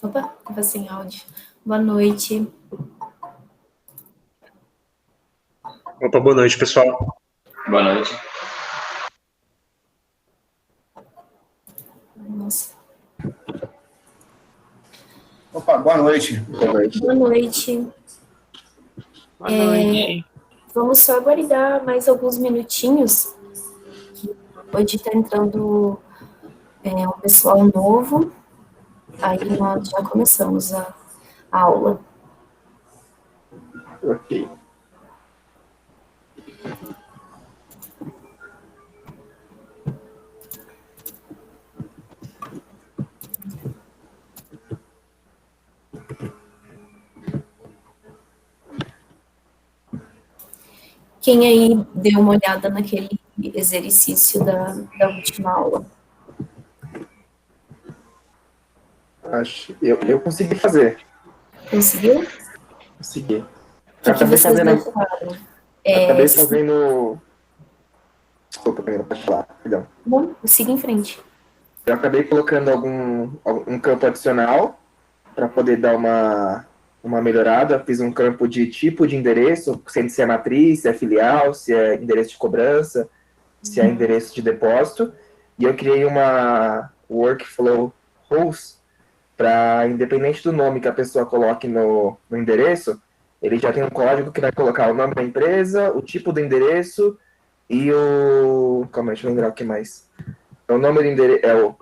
Opa, estava sem áudio. Boa noite. Opa, boa noite, pessoal. Boa noite. Nossa. Opa, boa noite. Boa noite. Boa noite. Vamos só aguardar mais alguns minutinhos, que hoje está entrando um pessoal novo, aí nós já começamos a aula. Ok. Quem aí deu uma olhada naquele exercício da última aula? Eu consegui fazer. Conseguiu? Consegui. O que vocês acharam? Acabei fazendo... Desculpa, Camila, pode falar. Perdão. Bom, siga em frente. Eu acabei colocando um campo adicional para poder dar uma melhorada. Fiz um campo de tipo de endereço, sendo se é matriz, se é filial, se é endereço de cobrança, se é endereço de depósito. E eu criei uma workflow rules para, independente do nome que a pessoa coloque no endereço, ele já tem um código que vai colocar o nome da empresa, o tipo do endereço e o... Calma aí, deixa eu lembrar o que mais. O nome do endereço,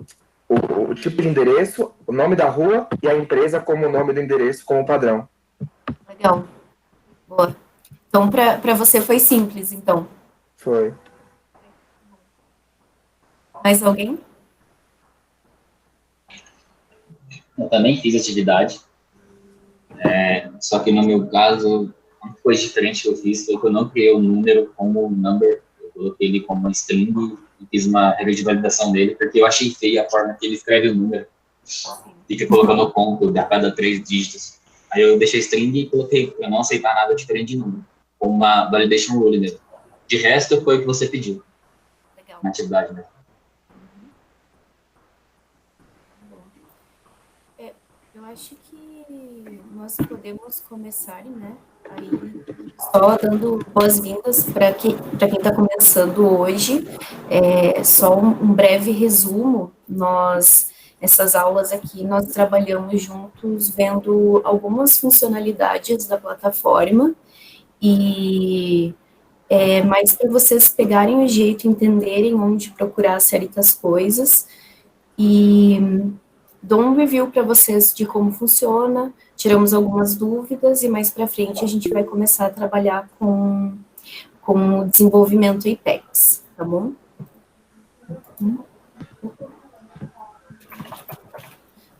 o tipo de endereço, o nome da rua e a empresa como o nome do endereço como padrão. Legal. Boa. Então, para você foi simples, então. Foi. Mais alguém? Eu também fiz atividade, só que no meu caso, uma coisa diferente que eu fiz foi que eu não criei o número como number, eu coloquei ele como string e fiz uma regra de validação dele, porque eu achei feia a forma que ele escreve o número. Fica colocando ponto a cada 3 dígitos. Aí eu deixei string e coloquei para não aceitar nada diferente de número, com uma validation rule dele. De resto, foi o que você pediu. Legal. Na atividade, né? Eu acho que nós podemos começar, né? Aí, só dando boas-vindas para quem está começando hoje. Só um breve resumo. Essas aulas aqui, nós trabalhamos juntos vendo algumas funcionalidades da plataforma e mais para vocês pegarem o jeito, entenderem onde procurar certas coisas e dou um review para vocês de como funciona, tiramos algumas dúvidas e mais para frente a gente vai começar a trabalhar com o desenvolvimento Apex, tá bom?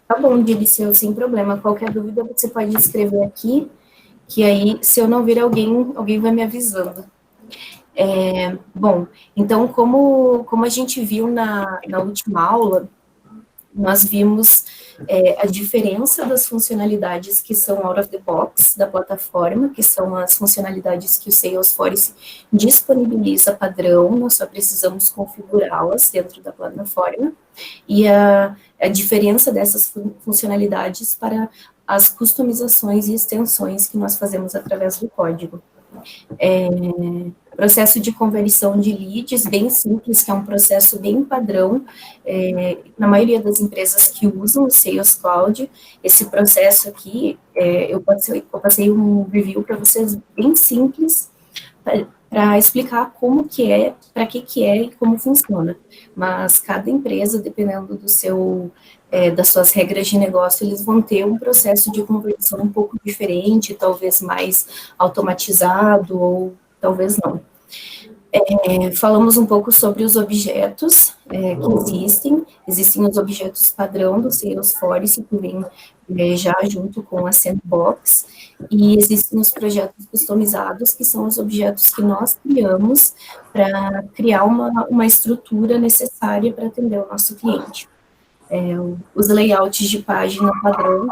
Tá bom, Dirceu, sem problema. Qualquer dúvida você pode escrever aqui, que aí, se eu não vir alguém vai me avisando. Bom, então, como a gente viu na última aula, nós vimos a diferença das funcionalidades que são out of the box da plataforma, que são as funcionalidades que o Salesforce disponibiliza padrão, nós só precisamos configurá-las dentro da plataforma, e a diferença dessas funcionalidades para as customizações e extensões que nós fazemos através do código. Processo de conversão de leads, bem simples, que é um processo bem padrão, na maioria das empresas que usam o Sales Cloud. Esse processo aqui, eu passei um review para vocês bem simples, para explicar como que é, para que é e como funciona. Mas cada empresa, dependendo do das suas regras de negócio, eles vão ter um processo de conversão um pouco diferente, talvez mais automatizado ou talvez não. Falamos um pouco sobre os objetos que existem os objetos padrão do Salesforce, que vem já junto com a Sandbox, e existem os projetos customizados, que são os objetos que nós criamos para criar uma estrutura necessária para atender o nosso cliente. Os layouts de página padrão,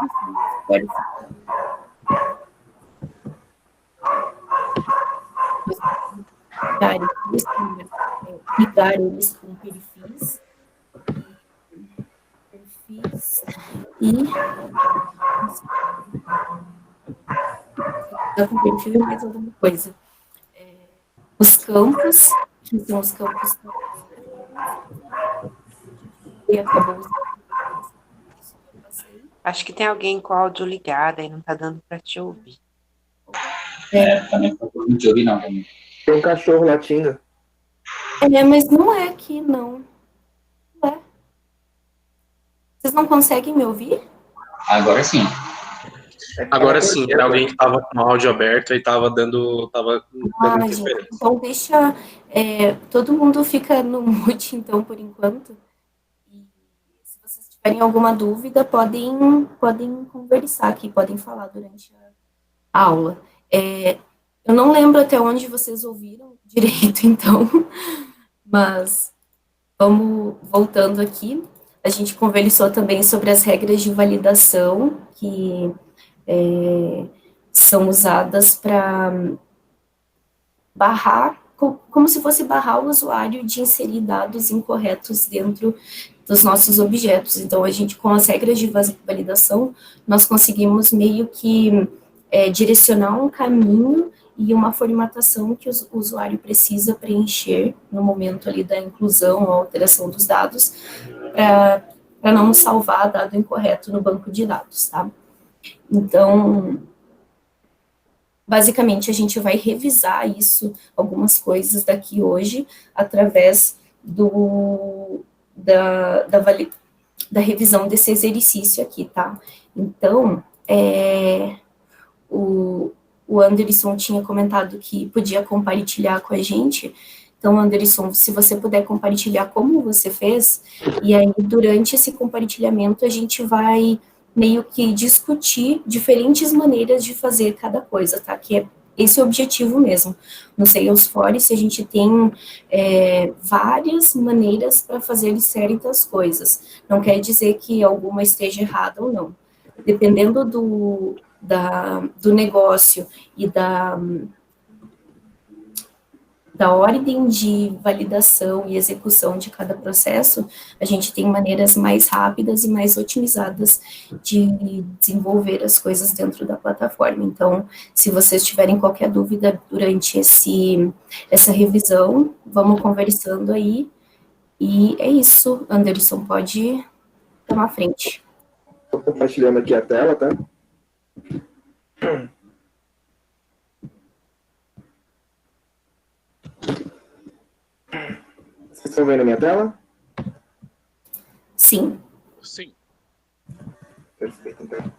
ligar eles com perfis e Dá para ver mais alguma coisa. Os campos, que são os campos que acabou usando. Acho que tem alguém com o áudio ligado e não tá dando para te ouvir. Também não te ouvi, não. Também. Tem um cachorro latindo. Mas não é aqui, não. Não é. Vocês não conseguem me ouvir? Agora sim. Agora sim, era alguém que estava com o áudio aberto e estava dando interferência. Gente, então deixa... todo mundo fica no mute, então, por enquanto. E se vocês tiverem alguma dúvida, podem conversar aqui, podem falar durante a aula. Eu não lembro até onde vocês ouviram direito, então, mas vamos voltando aqui. A gente conversou também sobre as regras de validação que são usadas para barrar, como se fosse barrar o usuário de inserir dados incorretos dentro dos nossos objetos. Então, a gente, com as regras de validação, nós conseguimos meio que direcionar um caminho e uma formatação que o usuário precisa preencher no momento ali da inclusão ou alteração dos dados, para não salvar dado incorreto no banco de dados, tá? Então, basicamente, a gente vai revisar isso, algumas coisas daqui hoje, através da revisão desse exercício aqui, tá? Então, o Anderson tinha comentado que podia compartilhar com a gente. Então, Anderson, se você puder compartilhar como você fez, e aí, durante esse compartilhamento, a gente vai meio que discutir diferentes maneiras de fazer cada coisa, tá? Que é esse o objetivo mesmo. No Salesforce, a gente tem várias maneiras para fazer certas coisas. Não quer dizer que alguma esteja errada ou não. Dependendo do negócio e da ordem de validação e execução de cada processo, a gente tem maneiras mais rápidas e mais otimizadas de desenvolver as coisas dentro da plataforma. Então, se vocês tiverem qualquer dúvida durante essa revisão, vamos conversando aí. E é isso, Anderson, pode tomar a frente. Estou compartilhando aqui a tela, tá? Vocês estão vendo a minha tela? Sim. Sim. Perfeito, então.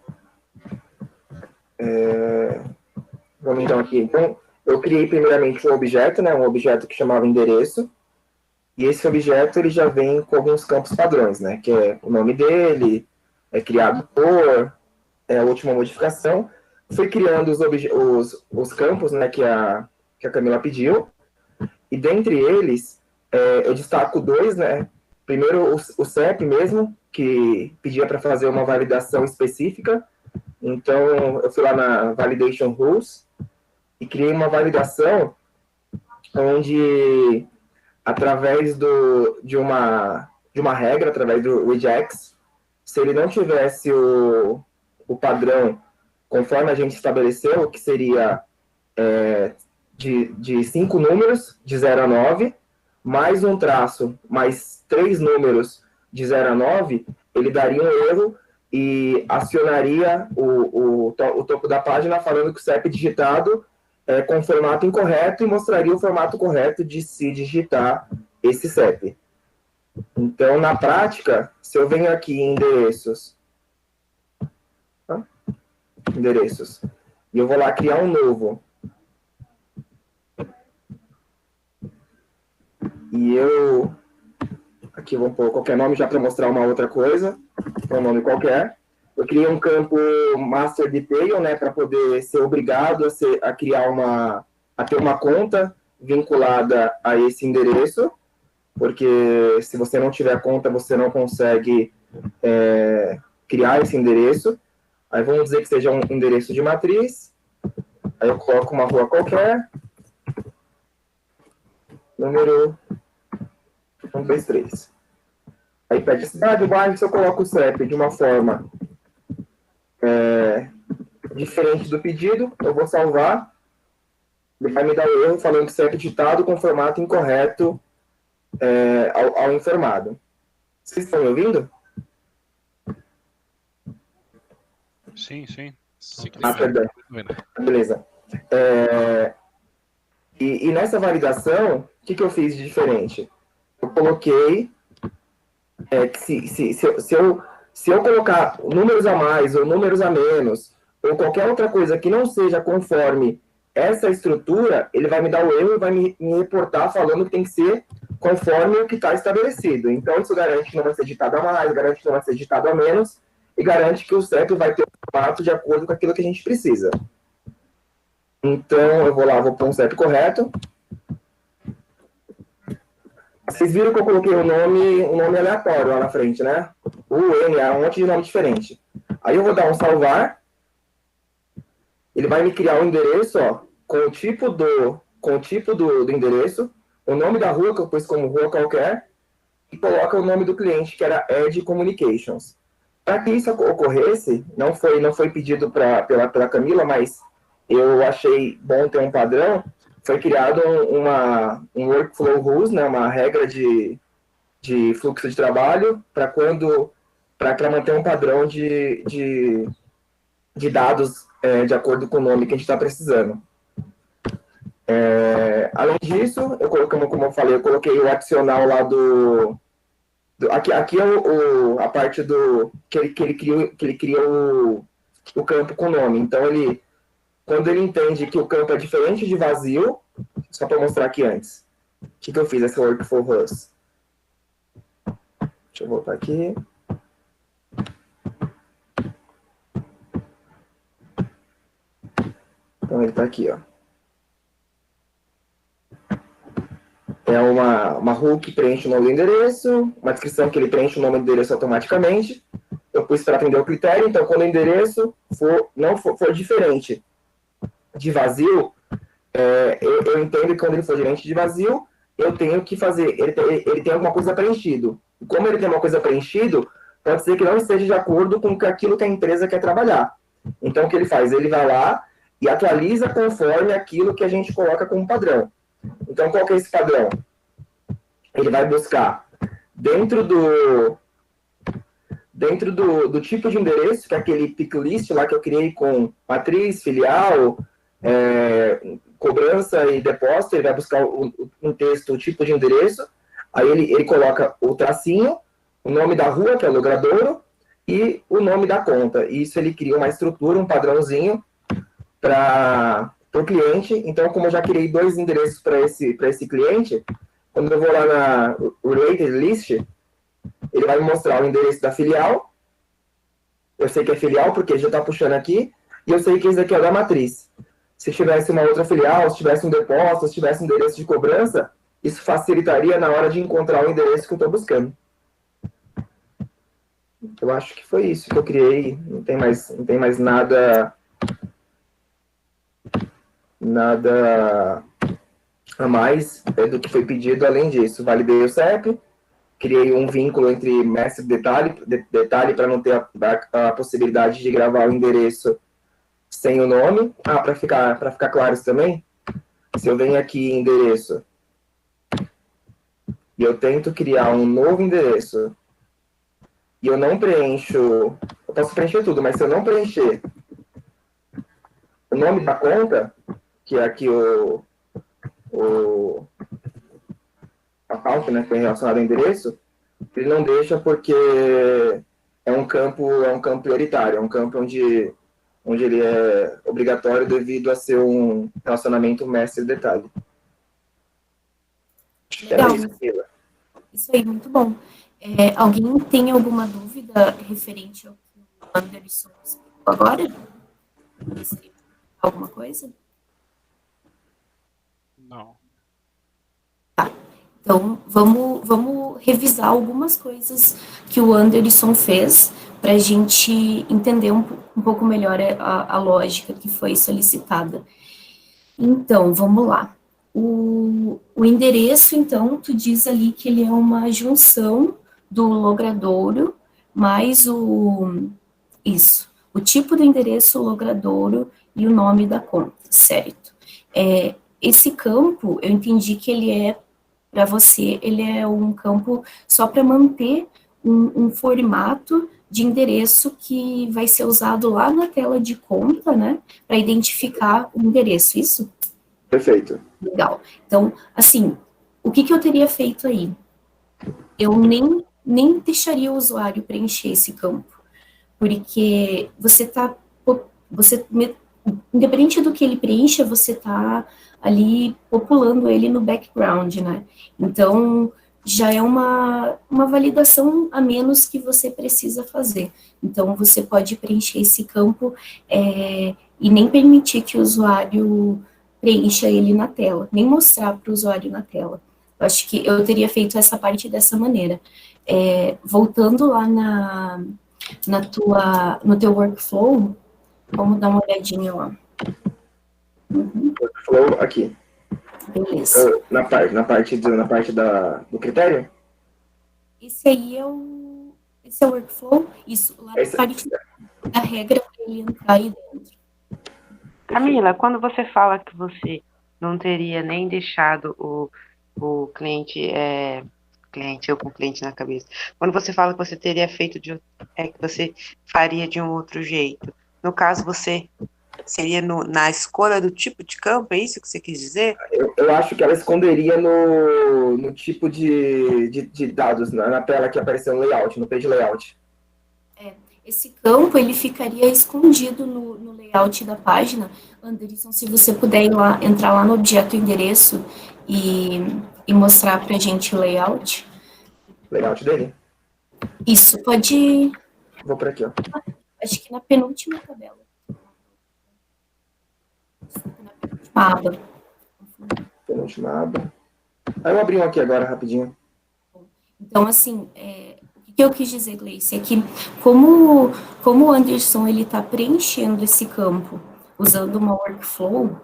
Vamos então aqui. Então, eu criei primeiramente um objeto, né? Um objeto que chamava endereço. E esse objeto, ele já vem com alguns campos padrões, né? Que é o nome dele, é criado por, é a última modificação. Fui criando os campos, né? Que a Camila pediu. E dentre eles, eu destaco dois, né? Primeiro, o CEP mesmo, que pedia para fazer uma validação específica. Então, eu fui lá na Validation Rules e criei uma validação onde, através de uma regra, através do regex, se ele não tivesse o padrão conforme a gente estabeleceu, que seria de 5 números, de 0 a 9, mais um traço, mais 3 números de 0 a 9, ele daria um erro e acionaria o topo da página falando que o CEP digitado é com formato incorreto e mostraria o formato correto de se digitar esse CEP. Então, na prática, se eu venho aqui em endereços, e eu vou lá criar um novo, e eu aqui vou pôr qualquer nome já para mostrar uma outra coisa, um nome qualquer. Eu criei um campo master detail, né, para poder ser obrigado a criar a ter uma conta vinculada a esse endereço, porque se você não tiver conta, você não consegue criar esse endereço. Aí vamos dizer que seja um endereço de matriz, aí eu coloco uma rua qualquer, número 123. Aí pede cidade, bairro, se eu coloco o CEP de uma forma diferente do pedido, eu vou salvar, ele vai me dar o erro falando que será editado com formato incorreto ao informado. Vocês estão me ouvindo? Sim, sim. Perdão. Beleza. E nessa validação, o que eu fiz de diferente? Eu coloquei que se eu colocar números a mais ou números a menos, ou qualquer outra coisa que não seja conforme essa estrutura, ele vai me dar o erro e vai me reportar falando que tem que ser conforme o que está estabelecido. Então, isso garante que não vai ser editado a mais, garante que não vai ser editado a menos, e garante que o CEP vai ter o formato de acordo com aquilo que a gente precisa. Então, eu vou pôr um CEP correto. Vocês viram que eu coloquei um nome aleatório lá na frente, né? um monte de nome diferente. Aí eu vou dar um salvar. Ele vai me criar um endereço, ó, com o tipo do endereço, o nome da rua, que eu pus como rua qualquer, e coloca o nome do cliente, que era Ed Communications. Para que isso ocorresse, não foi pedido pela Camila, mas eu achei bom ter um padrão, foi criado um workflow rules, né, uma regra de fluxo de trabalho, para manter um padrão de dados de acordo com o nome que a gente está precisando. Além disso, como eu falei, eu coloquei o adicional lá aqui é a parte do que ele cria o campo com nome. Então, quando ele entende que o campo é diferente de vazio, só para mostrar aqui antes, o que eu fiz essa workflow rules? Deixa eu voltar aqui. Então, ele está aqui, ó. É uma rua que preenche o nome do endereço, uma descrição que ele preenche o nome do endereço automaticamente. Eu pus para atender o critério, então quando o endereço for diferente de vazio, eu entendo que quando ele for diferente de vazio, eu tenho que fazer, ele tem alguma coisa preenchido. E como ele tem uma coisa preenchido, pode ser que não esteja de acordo com aquilo que a empresa quer trabalhar. Então o que ele faz? Ele vai lá e atualiza conforme aquilo que a gente coloca como padrão. Então, qual que é esse padrão? Ele vai buscar dentro do tipo de endereço, que é aquele pick list lá que eu criei com matriz, filial, cobrança e depósito, ele vai buscar um texto, o tipo de endereço, aí ele coloca o tracinho, o nome da rua, que é o logradouro, e o nome da conta. E isso ele cria uma estrutura, um padrãozinho para o cliente. Então, como eu já criei 2 endereços para esse cliente, quando eu vou lá na Related List, ele vai me mostrar o endereço da filial. Eu sei que é filial, porque ele já está puxando aqui, e eu sei que esse daqui é da matriz. Se tivesse uma outra filial, se tivesse um depósito, se tivesse um endereço de cobrança, isso facilitaria na hora de encontrar o endereço que eu estou buscando. Eu acho que foi isso que eu criei. Não tem mais nada a mais do que foi pedido além disso. Validei o CEP, criei um vínculo entre mestre e detalhe para não ter a possibilidade de gravar o endereço sem o nome. Para ficar claro isso também, se eu venho aqui em endereço e eu tento criar um novo endereço e eu não preencho, eu posso preencher tudo, mas se eu não preencher o nome da conta, que é aqui o account, né, que é relacionado ao endereço, ele não deixa porque é um campo prioritário, é um campo onde ele é obrigatório devido a ser um relacionamento mestre-detalhe. Legal. Isso aí, muito bom. Alguém tem alguma dúvida referente ao que o Anderson explicou agora? Alguma coisa? Não. Tá. Então, vamos revisar algumas coisas que o Anderson fez para a gente entender um pouco melhor a lógica que foi solicitada. Então, vamos lá. O endereço, então, tu diz ali que ele é uma junção do logradouro mais o tipo do endereço, o logradouro e o nome da conta, certo? Esse campo, eu entendi que ele é, para você, ele é um campo só para manter um formato de endereço que vai ser usado lá na tela de conta, né, para identificar o endereço, isso? Perfeito. Legal. Então, assim, o que eu teria feito aí? Eu nem deixaria o usuário preencher esse campo, porque independente do que ele preencha, você está ali populando ele no background, né? Então, já é uma validação a menos que você precisa fazer. Então, você pode preencher esse campo e nem permitir que o usuário preencha ele na tela, nem mostrar para o usuário na tela. Eu acho que eu teria feito essa parte dessa maneira. Voltando lá no teu workflow, vamos dar uma olhadinha lá. Workflow aqui. Beleza. Na parte do critério? Esse aí é o workflow? Isso, lá na parte da regra para ele entrar aí dentro. Camila, quando você fala que você não teria nem deixado o cliente, eu com cliente na cabeça, quando você fala que você teria feito que você faria de um outro jeito, no caso você seria na escolha do tipo de campo, é isso que você quis dizer? Eu acho que ela esconderia no tipo de dados, na tela que apareceu no layout, no page layout. Esse campo, ele ficaria escondido no layout da página. Anderson, se você puder entrar lá no objeto endereço e mostrar para a gente o layout. Layout dele? Isso, pode... Vou por aqui, ó. Acho que na penúltima tabela. Na penúltima aba. Penúltima aba. Aí eu abri um aqui agora, rapidinho. Então, assim, o que eu quis dizer, Gleice, é que como o Anderson ele está preenchendo esse campo usando uma workflow,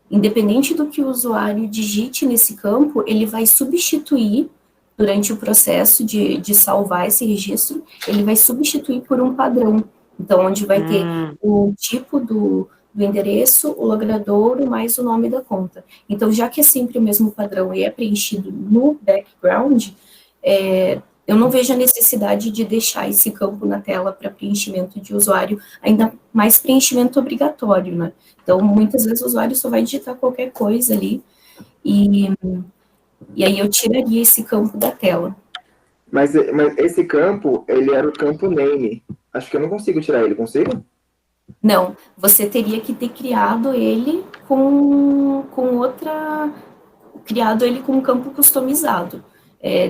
independente do que o usuário digite nesse campo, ele vai substituir, durante o processo de salvar esse registro, ele vai substituir por um padrão. Então, onde vai ter o tipo do endereço, o logradouro, mais o nome da conta. Então, já que é sempre o mesmo padrão e é preenchido no background, eu não vejo a necessidade de deixar esse campo na tela para preenchimento de usuário, ainda mais preenchimento obrigatório, né? Então, muitas vezes o usuário só vai digitar qualquer coisa ali, e aí eu tiraria esse campo da tela. Mas esse campo, ele era o campo name. Acho que eu não consigo tirar ele, consigo? Não, você teria que ter criado ele com um campo customizado.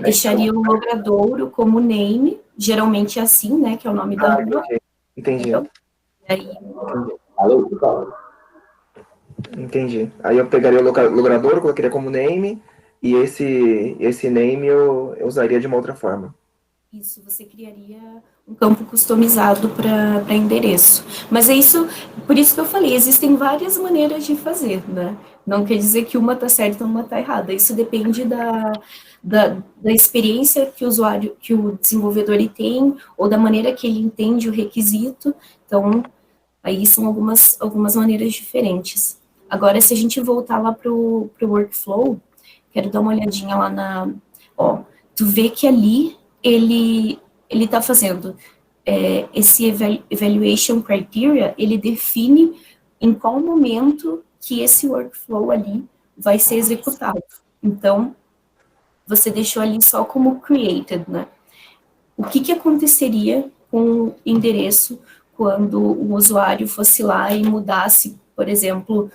Deixaria o logradouro como name, geralmente é assim, né, que é o nome da rua. Entendi. Aí, entendi. Aí eu pegaria o logradouro, colocaria como name, e esse name eu usaria de uma outra forma. Isso, você criaria um campo customizado para endereço. Mas por isso que eu falei, existem várias maneiras de fazer, né? Não quer dizer que uma está certa e uma está errada. Isso depende da experiência que o desenvolvedor ele tem, ou da maneira que ele entende o requisito. Então, aí são algumas maneiras diferentes. Agora, se a gente voltar lá para o workflow, quero dar uma olhadinha lá tu vê que ali ele está fazendo esse evaluation criteria, ele define em qual momento que esse workflow ali vai ser executado. Então, você deixou ali só como created, né? O que aconteceria com o endereço quando o usuário fosse lá e mudasse, por exemplo,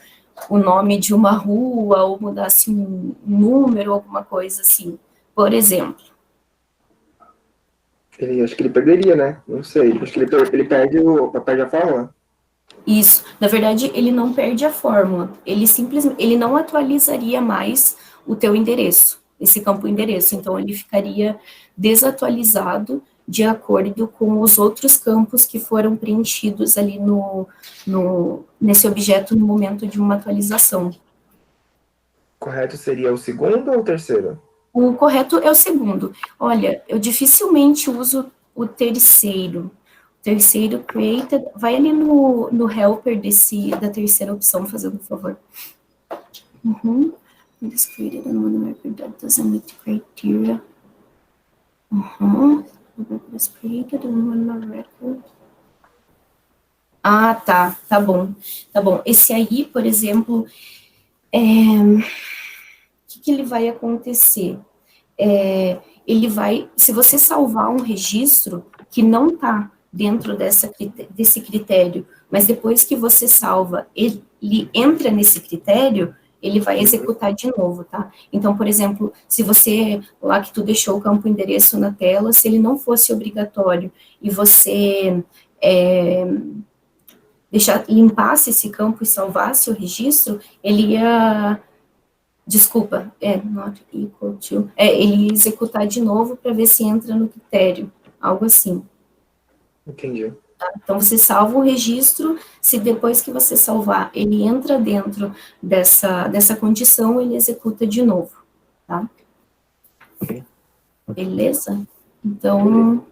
o nome de uma rua, ou mudasse um número, alguma coisa assim, por exemplo? Acho que ele perderia, né? Não sei. Acho que ele perde a fórmula. Isso. Na verdade, ele não perde a fórmula. Ele não atualizaria mais o teu endereço, esse campo endereço. Então, ele ficaria desatualizado de acordo com os outros campos que foram preenchidos ali nesse objeto no momento de uma atualização. Correto seria o segundo ou o terceiro? O correto é o segundo. Olha, eu dificilmente uso o terceiro. Terceiro, created, vai ali no helper da terceira opção, fazendo um favor. It is created on one record that doesn't meet the criteria. The record is created on one record. Ah, tá bom. Esse aí, por exemplo, o que ele vai acontecer? Ele vai, se você salvar um registro que não está dentro desse critério, mas depois que você salva, ele entra nesse critério, ele vai executar de novo, tá? Então, por exemplo, se você, lá que tu deixou o campo endereço na tela, se ele não fosse obrigatório e você limpasse esse campo e salvasse o registro, ele ia... Desculpa, not equal to... ele ia executar de novo para ver se entra no critério, algo assim. Entendi. Tá? Então, você salva o registro, se depois que você salvar, ele entra dentro dessa condição, ele executa de novo, tá? Ok. Beleza? Então,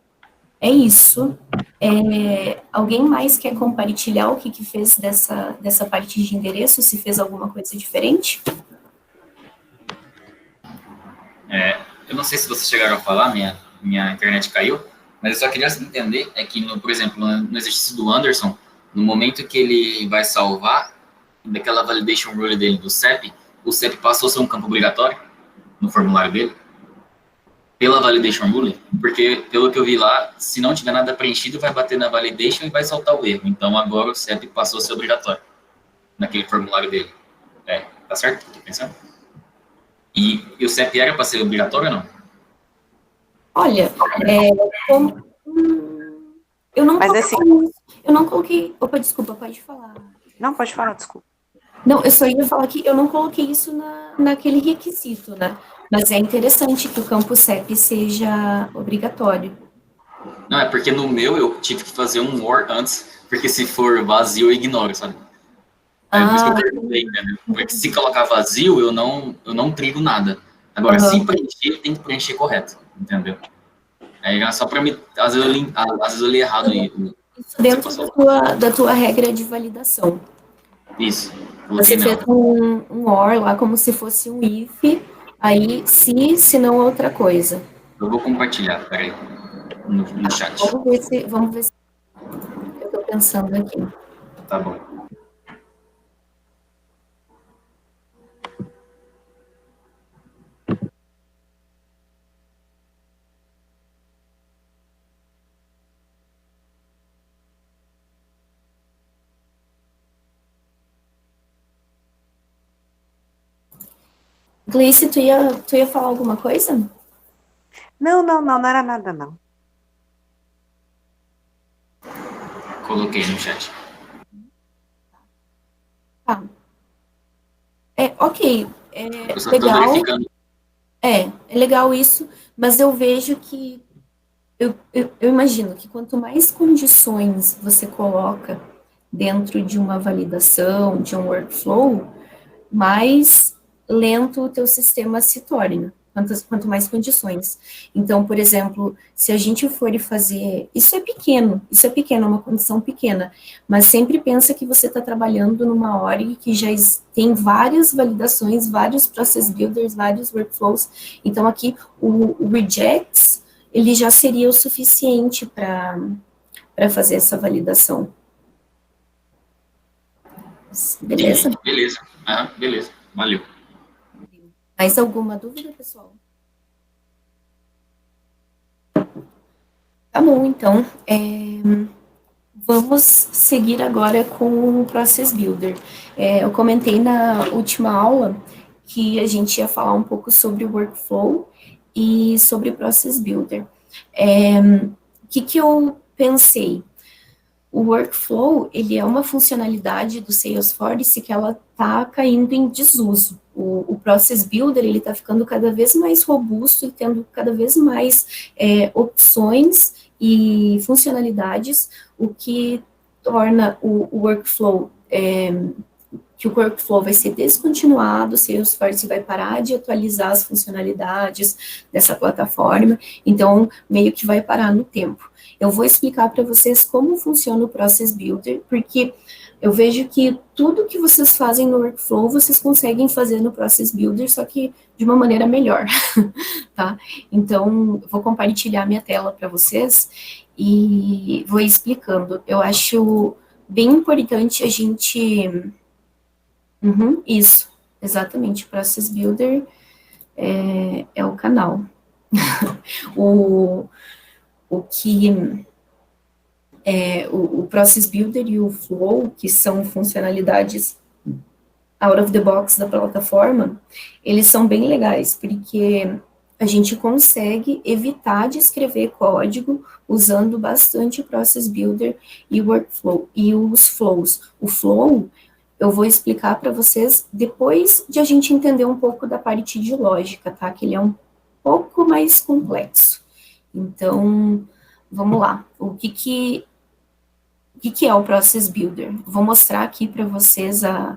é isso. Alguém mais quer compartilhar o que fez dessa parte de endereço, se fez alguma coisa diferente? Eu não sei se vocês chegaram a falar, minha internet caiu, mas eu só queria entender, que, por exemplo, no exercício do Anderson, no momento que ele vai salvar, daquela validation rule dele do CEP, o CEP passou a ser um campo obrigatório no formulário dele, pela validation rule, porque, pelo que eu vi lá, se não tiver nada preenchido, vai bater na validation e vai soltar o erro. Então, agora o CEP passou a ser obrigatório naquele formulário dele. Tá certo? Tô pensando. E o CEP era para ser obrigatório ou não? Olha, eu não Mas coloquei, eu não coloquei... Opa, desculpa, pode falar. Não, pode falar, desculpa. Não, eu só ia falar que eu não coloquei isso naquele requisito, né? Mas é interessante que o campo CEP seja obrigatório. Não, é porque no meu eu tive que fazer um OR antes, porque se for vazio eu ignoro, sabe? Por isso que eu perguntei, né? Porque se colocar vazio, eu não trigo nada. Agora, se preencher, tem que preencher correto, entendeu? Aí é só para mim, às vezes eu li errado. Isso dentro da tua regra de validação. Isso. Você fez um OR lá como se fosse um if, aí se não outra coisa. Eu vou compartilhar, peraí, no chat. Vamos ver se eu estou pensando aqui. Tá bom. Gleice, tu ia falar alguma coisa? Não era nada, não. Coloquei no chat. Tá. Ok, Eu só legal. tô verificando. É legal isso, mas eu vejo que, eu imagino que quanto mais condições você coloca dentro de uma validação, de um workflow, mais lento o teu sistema se torna, quanto mais condições. Então, por exemplo, se a gente for fazer, isso é pequeno, é uma condição pequena, mas sempre pensa que você está trabalhando numa org que já tem várias validações, vários process builders, vários workflows, então aqui o regex, ele já seria o suficiente para fazer essa validação. Beleza? Beleza. Beleza. Valeu. Mais alguma dúvida, pessoal? Tá bom, então. Vamos seguir agora com o Process Builder. Eu comentei na última aula que a gente ia falar um pouco sobre o Workflow e sobre o Process Builder. O que eu pensei? O Workflow, ele é uma funcionalidade do Salesforce que ela está caindo em desuso. O Process Builder, ele está ficando cada vez mais robusto e tendo cada vez mais opções e funcionalidades, o que torna o Workflow que o workflow vai ser descontinuado, o Salesforce vai parar de atualizar as funcionalidades dessa plataforma, então meio que vai parar no tempo. Eu vou explicar para vocês como funciona o Process Builder, porque eu vejo que tudo que vocês fazem no workflow, vocês conseguem fazer no Process Builder, só que de uma maneira melhor, tá? Então, vou compartilhar minha tela para vocês e vou explicando. Eu acho bem importante a gente... isso, exatamente, Process Builder é o canal. O Process Builder e o Flow, que são funcionalidades out of the box da plataforma, eles são bem legais, porque a gente consegue evitar de escrever código usando bastante o Process Builder e o Workflow, e os Flows. O Flow, eu vou explicar para vocês depois de a gente entender um pouco da parte de lógica, tá? Que ele é um pouco mais complexo. Então, vamos lá. O que é o Process Builder? Vou mostrar aqui para vocês a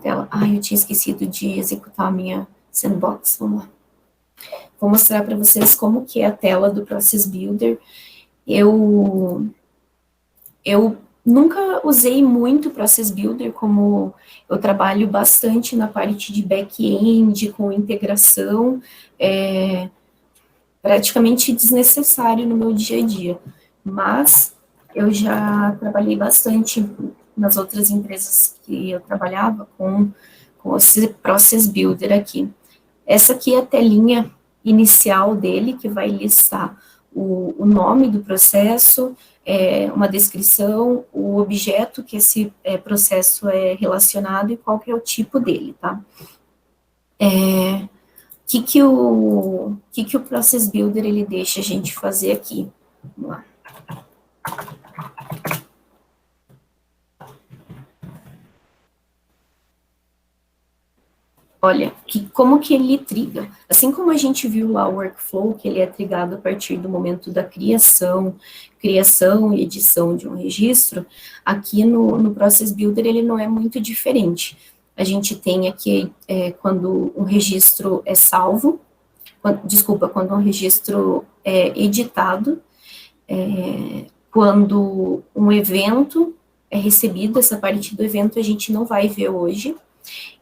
tela. Ai, eu tinha esquecido de executar a minha sandbox. Vamos lá. Vou mostrar para vocês como que é a tela do Process Builder. Eu nunca usei muito Process Builder, como eu trabalho bastante na parte de back-end, com integração, praticamente desnecessário no meu dia a dia. Mas eu já trabalhei bastante nas outras empresas que eu trabalhava com esse Process Builder aqui. Essa aqui é a telinha inicial dele, que vai listar o nome do processo, uma descrição, o objeto que esse processo é relacionado e qual que é o tipo dele, tá? O que o Process Builder ele deixa a gente fazer aqui? Vamos lá. Olha, como que ele triga. Assim como a gente viu lá o workflow, que ele é trigado a partir do momento da criação e edição de um registro, aqui no Process Builder ele não é muito diferente. A gente tem aqui, quando um registro é salvo, quando um registro é editado, quando um evento é recebido, essa parte do evento a gente não vai ver hoje,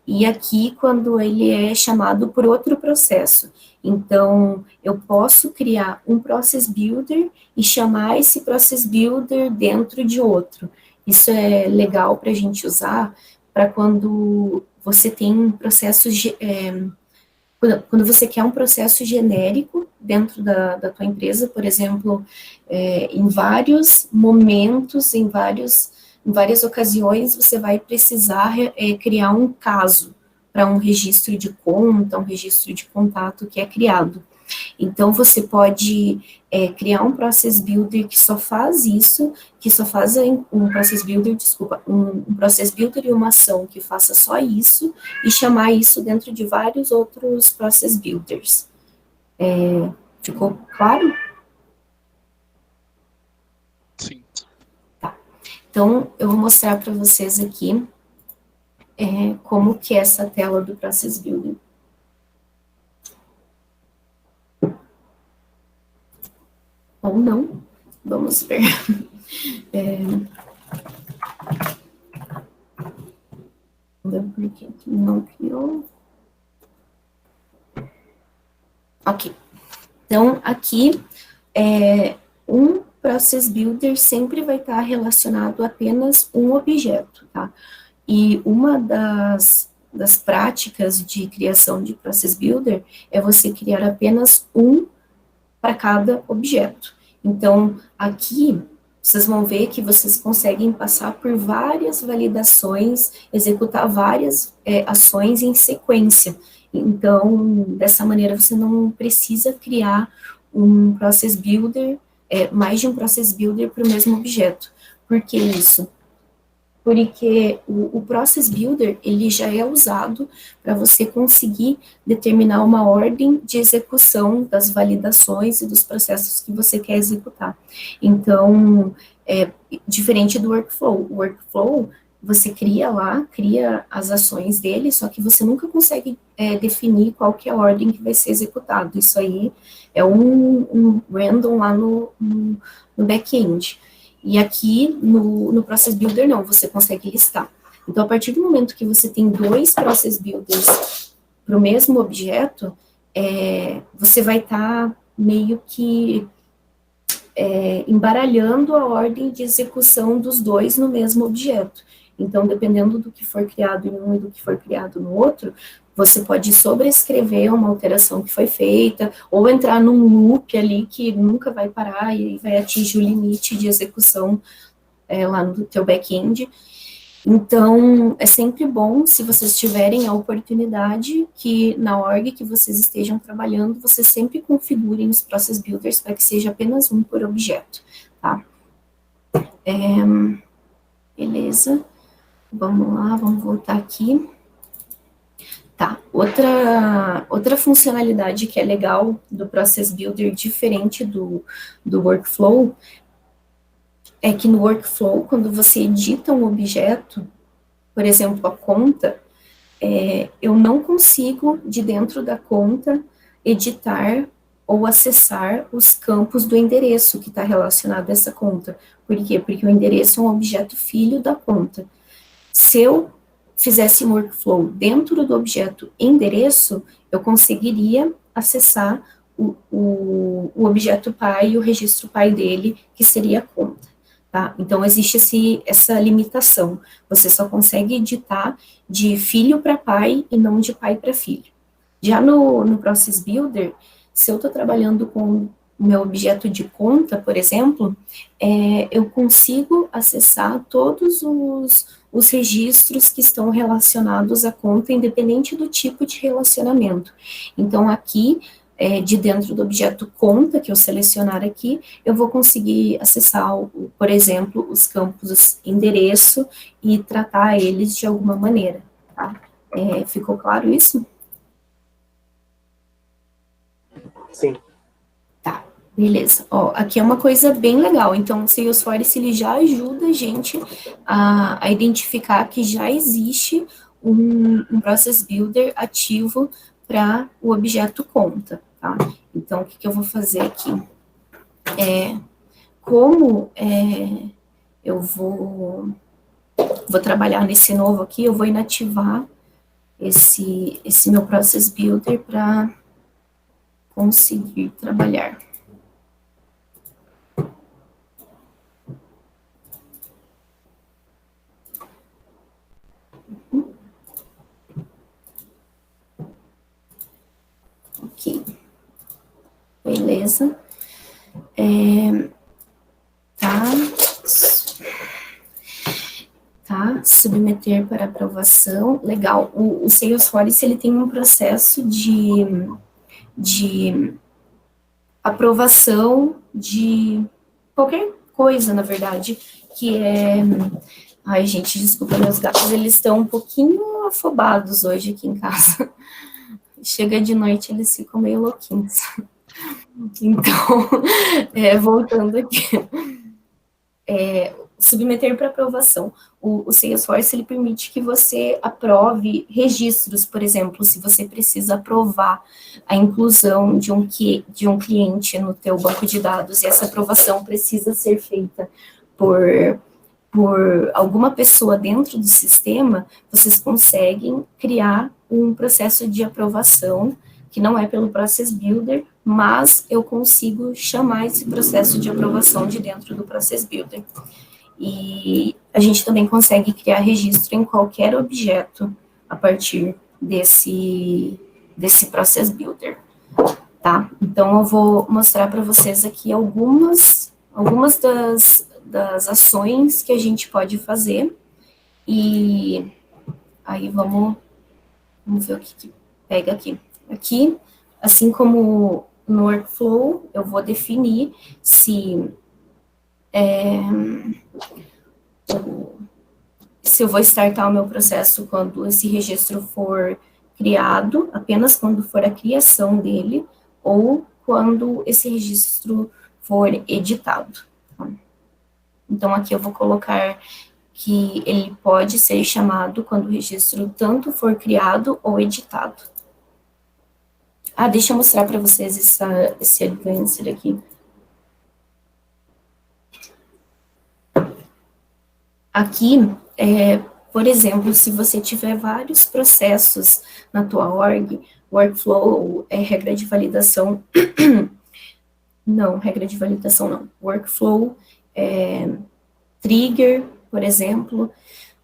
e aqui quando ele é chamado por outro processo. Então, eu posso criar um Process Builder e chamar esse Process Builder dentro de outro. Isso é legal para a gente usar para quando você tem processos, quando você quer um processo genérico dentro da tua empresa, por exemplo, em vários momentos, em várias ocasiões, você vai precisar criar um caso para um registro de conta, um registro de contato que é criado. Então, você pode criar um Process Builder que só faz isso, que só faz um Process Builder e uma ação que faça só isso, e chamar isso dentro de vários outros Process Builders. Ficou claro? Sim. Tá. Então, eu vou mostrar para vocês aqui como que é essa tela do Process Builder. Ou não, vamos ver. Porque não criou. Ok. Então, aqui, um Process Builder sempre vai estar relacionado a apenas um objeto, tá? E uma das práticas de criação de Process Builder é você criar apenas um para cada objeto. Então, aqui, vocês vão ver que vocês conseguem passar por várias validações, executar várias ações em sequência. Então, dessa maneira, você não precisa criar um Process Builder, mais de um Process Builder para o mesmo objeto. Por que isso? Porque o Process Builder, ele já é usado para você conseguir determinar uma ordem de execução das validações e dos processos que você quer executar. Então, diferente do Workflow. O Workflow, você cria lá, cria as ações dele, só que você nunca consegue definir qual que é a ordem que vai ser executado. Isso aí é um random lá no back-end. E aqui no Process Builder não, você consegue listar. Então, a partir do momento que você tem 2 Process Builders para o mesmo objeto, você vai estar meio que embaralhando a ordem de execução dos 2 no mesmo objeto. Então, dependendo do que for criado em um e do que for criado no outro, você pode sobrescrever uma alteração que foi feita, ou entrar num loop ali que nunca vai parar e vai atingir o limite de execução lá no teu back-end. Então, é sempre bom, se vocês tiverem a oportunidade, que na org que vocês estejam trabalhando, vocês sempre configurem os Process Builders para que seja apenas um por objeto, tá? Beleza. Vamos lá, vamos voltar aqui. Tá, outra funcionalidade que é legal do Process Builder, diferente do Workflow, é que no Workflow, quando você edita um objeto, por exemplo, a conta, eu não consigo, de dentro da conta, editar ou acessar os campos do endereço que está relacionado a essa conta. Por quê? Porque o endereço é um objeto filho da conta. Se eu fizesse um workflow dentro do objeto endereço, eu conseguiria acessar o objeto pai e o registro pai dele, que seria a conta. Tá? Então, existe essa limitação. Você só consegue editar de filho para pai e não de pai para filho. Já no Process Builder, se eu estou trabalhando com o meu objeto de conta, por exemplo, eu consigo acessar todos os registros que estão relacionados à conta, independente do tipo de relacionamento. Então, aqui, de dentro do objeto conta, que eu selecionar aqui, eu vou conseguir acessar, por exemplo, os campos endereço e tratar eles de alguma maneira, tá? Ficou claro isso? Sim. Tá, beleza. Ó, aqui é uma coisa bem legal. Então, o Salesforce, ele já ajuda a gente a identificar que já existe um Process Builder ativo para o objeto conta, tá? Então, o que eu vou fazer aqui? Como eu vou trabalhar nesse novo aqui, eu vou inativar esse meu Process Builder para conseguir trabalhar. Ok. Beleza. Tá, submeter para aprovação. Legal. O Salesforce, ele tem um processo de aprovação de qualquer coisa, na verdade, que é... Ai, gente, desculpa, meus gatos, eles estão um pouquinho afobados hoje aqui em casa. Chega de noite, eles ficam meio louquinhos. Então, voltando aqui. Submeter para aprovação. O Salesforce, ele permite que você aprove registros, por exemplo, se você precisa aprovar a inclusão de um cliente no teu banco de dados, e essa aprovação precisa ser feita por alguma pessoa dentro do sistema, vocês conseguem criar um processo de aprovação, que não é pelo Process Builder, mas eu consigo chamar esse processo de aprovação de dentro do Process Builder. E a gente também consegue criar registro em qualquer objeto a partir desse Process Builder, tá? Então, eu vou mostrar para vocês aqui algumas das ações que a gente pode fazer, e aí vamos ver o que pega aqui. Aqui, assim como no Workflow, eu vou definir se eu vou startar o meu processo quando esse registro for criado, apenas quando for a criação dele, ou quando esse registro for editado. Então, aqui eu vou colocar que ele pode ser chamado quando o registro tanto for criado ou editado. Ah, deixa eu mostrar para vocês esse advanced aqui. Aqui, por exemplo, se você tiver vários processos na tua org, workflow, regra de validação, não, regra de validação não, workflow, trigger, por exemplo,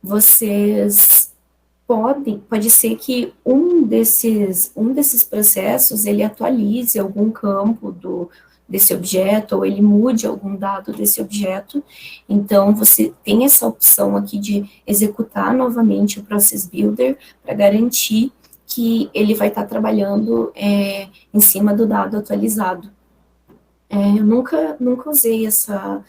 vocês pode ser que um desses processos, ele atualize algum campo desse objeto, ou ele mude algum dado desse objeto, então você tem essa opção aqui de executar novamente o Process Builder para garantir que ele vai estar trabalhando em cima do dado atualizado. Eu nunca usei essa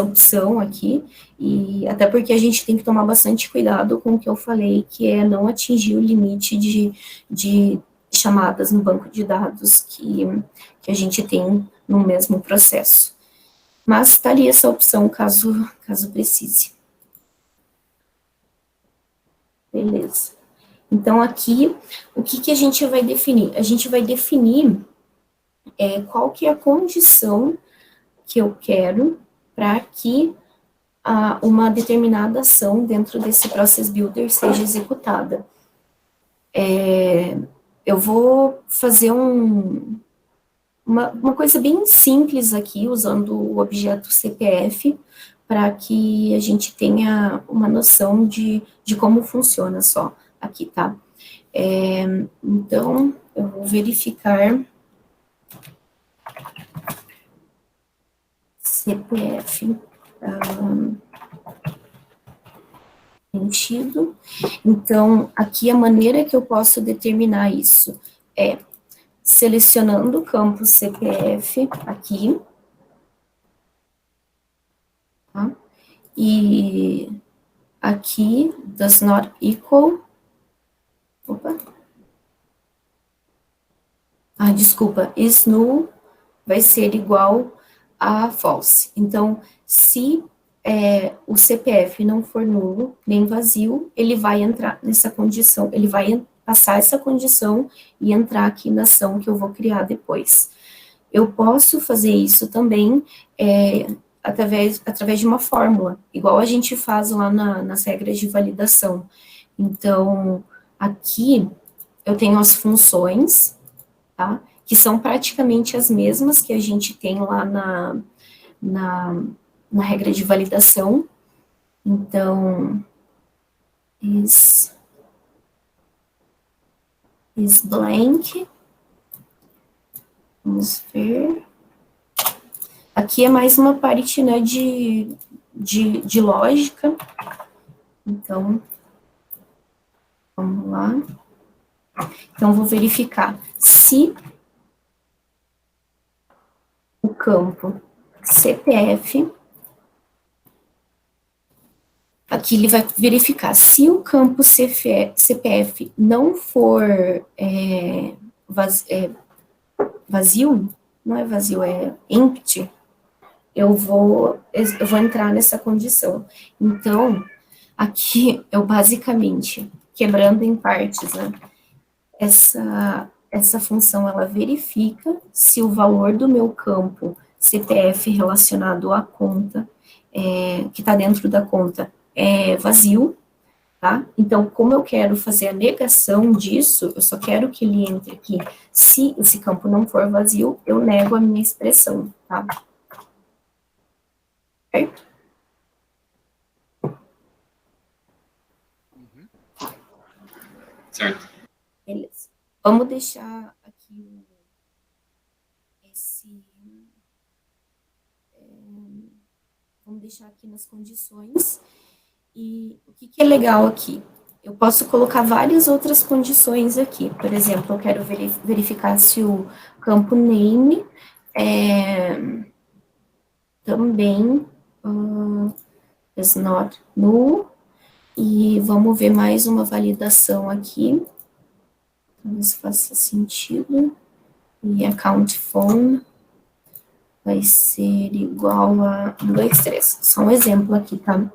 opção aqui, e até porque a gente tem que tomar bastante cuidado com o que eu falei, que é não atingir o limite de chamadas no banco de dados que a gente tem no mesmo processo. Mas está ali essa opção, caso precise. Beleza. Então, aqui, o que a gente vai definir? A gente vai definir qual que é a condição que eu quero para que uma determinada ação dentro desse Process Builder seja executada. Eu vou fazer uma coisa bem simples aqui, usando o objeto CPF, para que a gente tenha uma noção de como funciona só aqui, tá? Então, eu vou verificar CPF preenchido. Então, aqui a maneira que eu posso determinar isso é selecionando o campo CPF aqui, tá? E aqui, does not equal, desculpa, is null vai ser igual a false. Então, se o CPF não for nulo, nem vazio, ele vai entrar nessa condição, ele vai passar essa condição e entrar aqui na ação que eu vou criar depois. Eu posso fazer isso também através de uma fórmula, igual a gente faz lá nas regras de validação. Então, aqui eu tenho as funções, tá? Que são praticamente as mesmas que a gente tem lá na regra de validação. Então, is blank. Vamos ver. Aqui é mais uma parte, né, de lógica. Então, vamos lá. Então, vou verificar se o campo CPF, aqui ele vai verificar se o campo CPF não for vazio, não é vazio, é empty, eu vou entrar nessa condição. Então, aqui eu basicamente, quebrando em partes, né, essa função, ela verifica se o valor do meu campo CPF relacionado à conta, que está dentro da conta, é vazio, tá? Então, como eu quero fazer a negação disso, eu só quero que ele entre aqui. Se esse campo não for vazio, eu nego a minha expressão, tá? Certo? Certo. Beleza. Vamos deixar aqui vamos deixar aqui nas condições. E o que é legal aqui? Eu posso colocar várias outras condições aqui. Por exemplo, eu quero verificar se o campo name também is not null. E vamos ver mais uma validação aqui. Talvez faça sentido. E account phone vai ser igual a 1, 2, 3. Só um exemplo aqui, tá?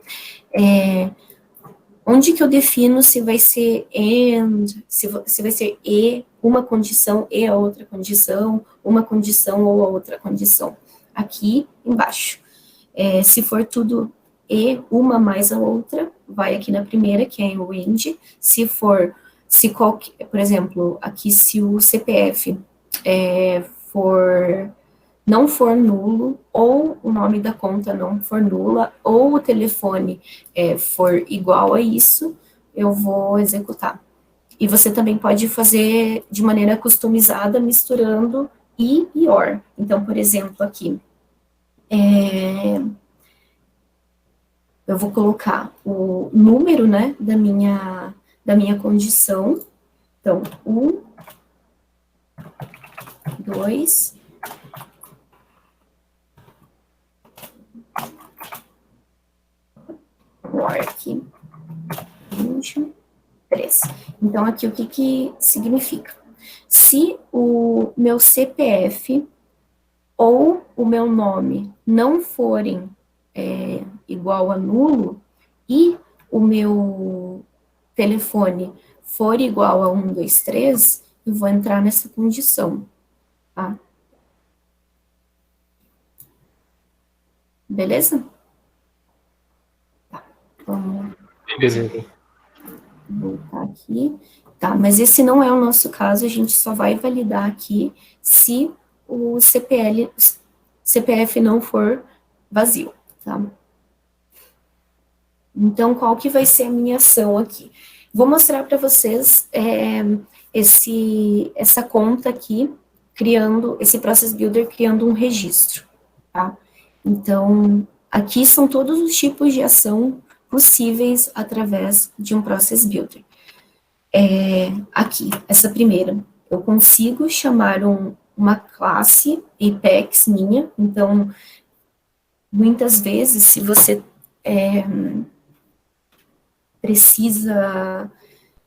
Onde que eu defino se vai ser and, se vai ser e, uma condição e a outra condição, uma condição ou a outra condição? Aqui embaixo. Se for tudo e, uma mais a outra, vai aqui na primeira, que é o and. Por exemplo, aqui se o CPF não for nulo, ou o nome da conta não for nula, ou o telefone for igual a isso, eu vou executar. E você também pode fazer de maneira customizada, misturando e or. Então, por exemplo, aqui, eu vou colocar o número, né, da minha condição. Então, 1, 2, aqui, 23. Então, aqui o que significa? Se o meu CPF ou o meu nome não forem igual a nulo e o meu telefone for igual a 1, 2, 3, eu vou entrar nessa condição, tá? Beleza? Vamos voltar aqui. Tá, mas esse não é o nosso caso, a gente só vai validar aqui se o CPF não for vazio, tá? Então, qual que vai ser a minha ação aqui? Vou mostrar para vocês essa conta aqui, esse Process Builder criando um registro, tá? Então, aqui são todos os tipos de ação possíveis através de um Process Builder. Aqui, essa primeira, eu consigo chamar uma classe Apex minha, então, muitas vezes, se você precisa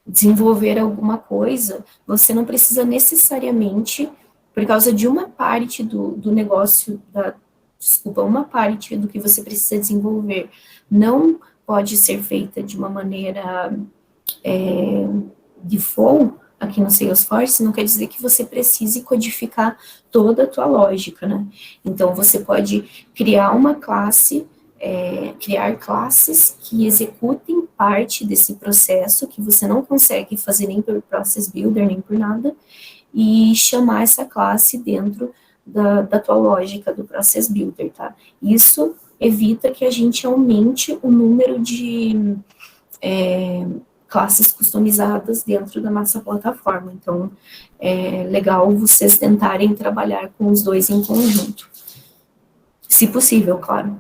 desenvolver alguma coisa, você não precisa necessariamente, por causa de uma parte do negócio, uma parte do que você precisa desenvolver, não pode ser feita de uma maneira default aqui no Salesforce, não quer dizer que você precise codificar toda a tua lógica, né? Então, você pode criar uma classe, criar classes que executem parte desse processo, que você não consegue fazer nem por Process Builder, nem por nada, e chamar essa classe dentro da tua lógica do Process Builder, tá? Isso evita que a gente aumente o número de classes customizadas dentro da nossa plataforma. Então, é legal vocês tentarem trabalhar com os dois em conjunto. Se possível, claro.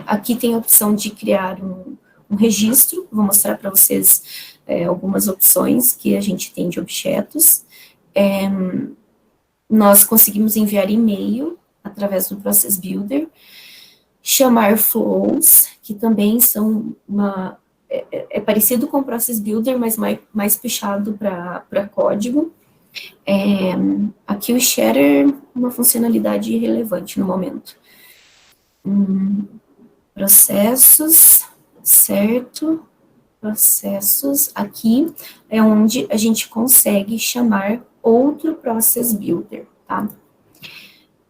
Aqui tem a opção de criar um registro, vou mostrar para vocês algumas opções que a gente tem de objetos. Nós conseguimos enviar e-mail através do Process Builder, chamar flows, que também são parecido com o Process Builder, mas mais puxado para código. Aqui o Shader, uma funcionalidade irrelevante no momento. Processos, certo? Processos, aqui é onde a gente consegue chamar outro Process Builder, tá?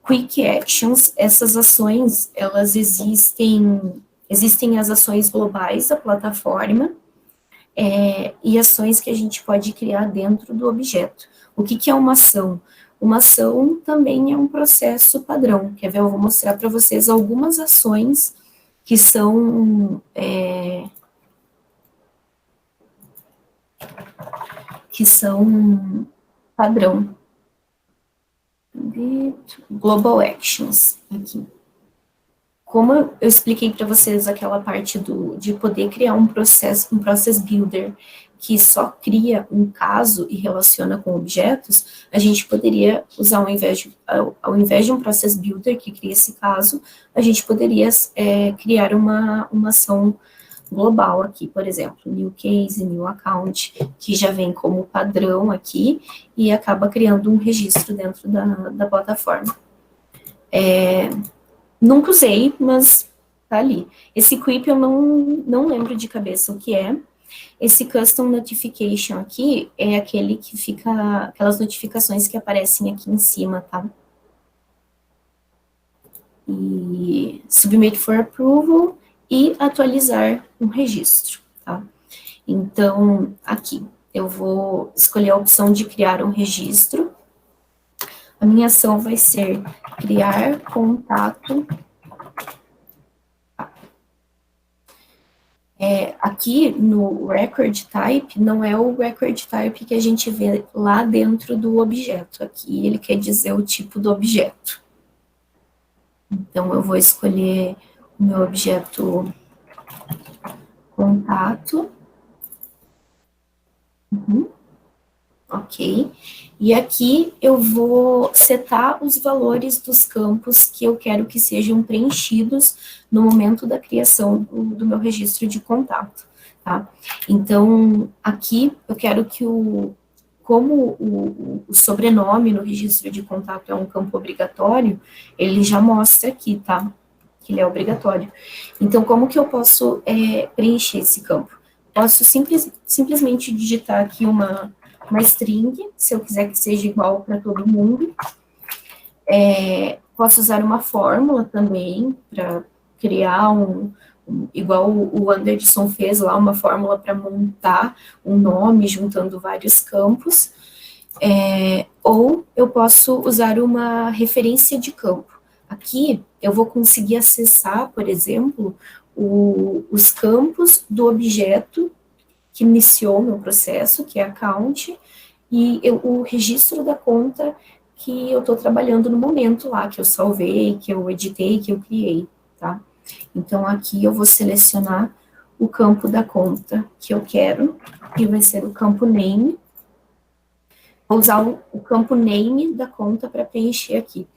Quick Actions, essas ações, elas existem as ações globais da plataforma e ações que a gente pode criar dentro do objeto. O que é uma ação? Uma ação também é um processo padrão. Quer ver? Eu vou mostrar para vocês algumas ações que são padrão. Global Actions, aqui. Como eu expliquei para vocês aquela parte de poder criar um Process Builder que só cria um caso e relaciona com objetos, a gente poderia usar, ao invés de um Process Builder que cria esse caso, a gente poderia criar uma ação global aqui, por exemplo, New Case, New Account, que já vem como padrão aqui e acaba criando um registro dentro da plataforma. Nunca usei, mas tá ali. Esse Quip eu não lembro de cabeça o que é. Esse Custom Notification aqui é aquele que fica, aquelas notificações que aparecem aqui em cima, tá? E Submit for Approval e atualizar um registro, tá? Então, aqui, eu vou escolher a opção de criar um registro. A minha ação vai ser criar contato. Aqui no Record Type, não é o Record Type que a gente vê lá dentro do objeto. Aqui ele quer dizer o tipo do objeto. Então, eu vou escolher o meu objeto contato. Ok. E aqui eu vou setar os valores dos campos que eu quero que sejam preenchidos no momento da criação do meu registro de contato, tá? Então, aqui eu quero que como o sobrenome no registro de contato é um campo obrigatório, ele já mostra aqui, tá? Que ele é obrigatório. Então, como que eu posso preencher esse campo? Posso simplesmente digitar aqui uma string, se eu quiser que seja igual para todo mundo. Posso usar uma fórmula também, para criar igual o Anderson fez lá, uma fórmula para montar um nome, juntando vários campos. Ou eu posso usar uma referência de campo. Aqui, eu vou conseguir acessar, por exemplo, os campos do objeto que iniciou meu processo, que é account, e o registro da conta que eu estou trabalhando no momento lá, que eu salvei, que eu editei, que eu criei, tá? Então, aqui eu vou selecionar o campo da conta que eu quero, que vai ser o campo name. Vou usar o campo name da conta para preencher aqui.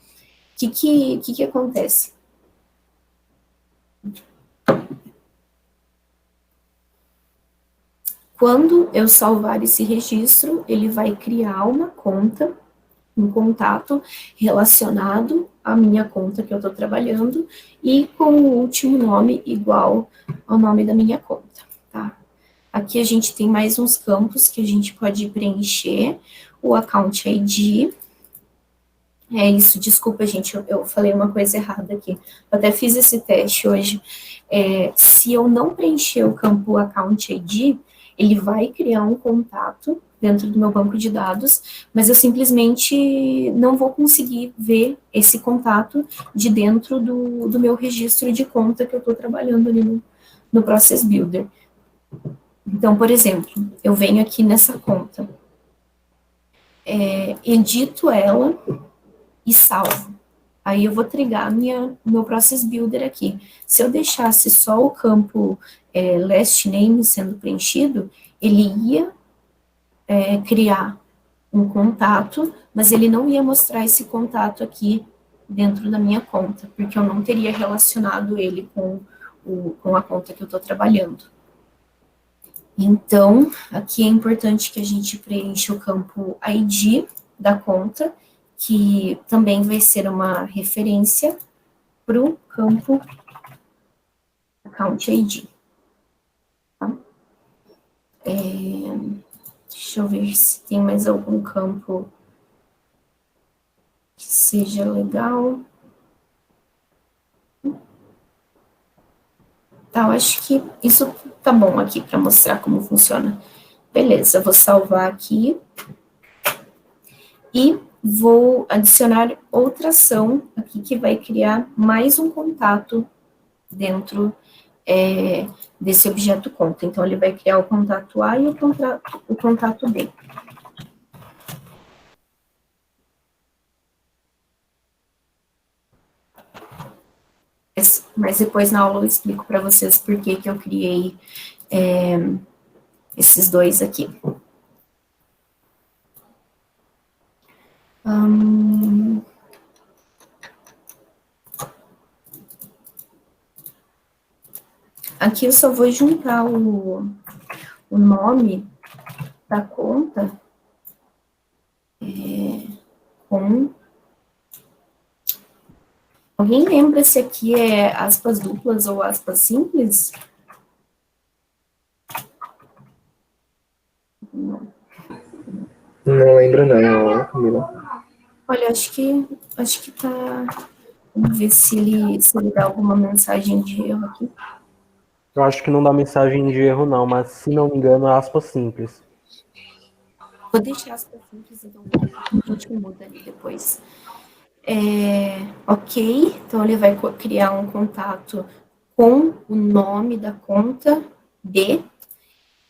O que acontece? Quando eu salvar esse registro, ele vai criar uma conta, um contato relacionado à minha conta que eu estou trabalhando e com o último nome igual ao nome da minha conta, tá? Aqui a gente tem mais uns campos que a gente pode preencher, o Account ID. É isso, desculpa, gente, eu falei uma coisa errada aqui. Eu até fiz esse teste hoje. Se eu não preencher o campo Account ID, ele vai criar um contato dentro do meu banco de dados, mas eu simplesmente não vou conseguir ver esse contato de dentro do meu registro de conta que eu estou trabalhando ali no Process Builder. Então, por exemplo, eu venho aqui nessa conta, edito ela e salvo. Aí eu vou trigar meu Process Builder aqui. Se eu deixasse só o campo last name sendo preenchido, ele ia criar um contato, mas ele não ia mostrar esse contato aqui dentro da minha conta, porque eu não teria relacionado ele com a conta que eu estou trabalhando. Então, aqui é importante que a gente preencha o campo ID da conta, que também vai ser uma referência para o campo Account ID. Tá? Deixa eu ver se tem mais algum campo que seja legal. Tá, eu acho que isso tá bom aqui para mostrar como funciona. Beleza, eu vou salvar aqui. E vou adicionar outra ação aqui que vai criar mais um contato dentro desse objeto conta. Então, ele vai criar o contato A e o contato B. Mas depois na aula eu explico para vocês por que eu criei esses dois aqui. Aqui eu só vou juntar o nome da conta com Alguém lembra se aqui é aspas duplas ou aspas simples? Não lembro não, Camila. Olha, acho que tá. Vamos ver se ele dá alguma mensagem de erro aqui. Eu acho que não dá mensagem de erro, não, mas se não me engano, é aspas simples. Vou deixar aspas simples, então a gente muda ali depois. Ok, então ele vai criar um contato com o nome da conta D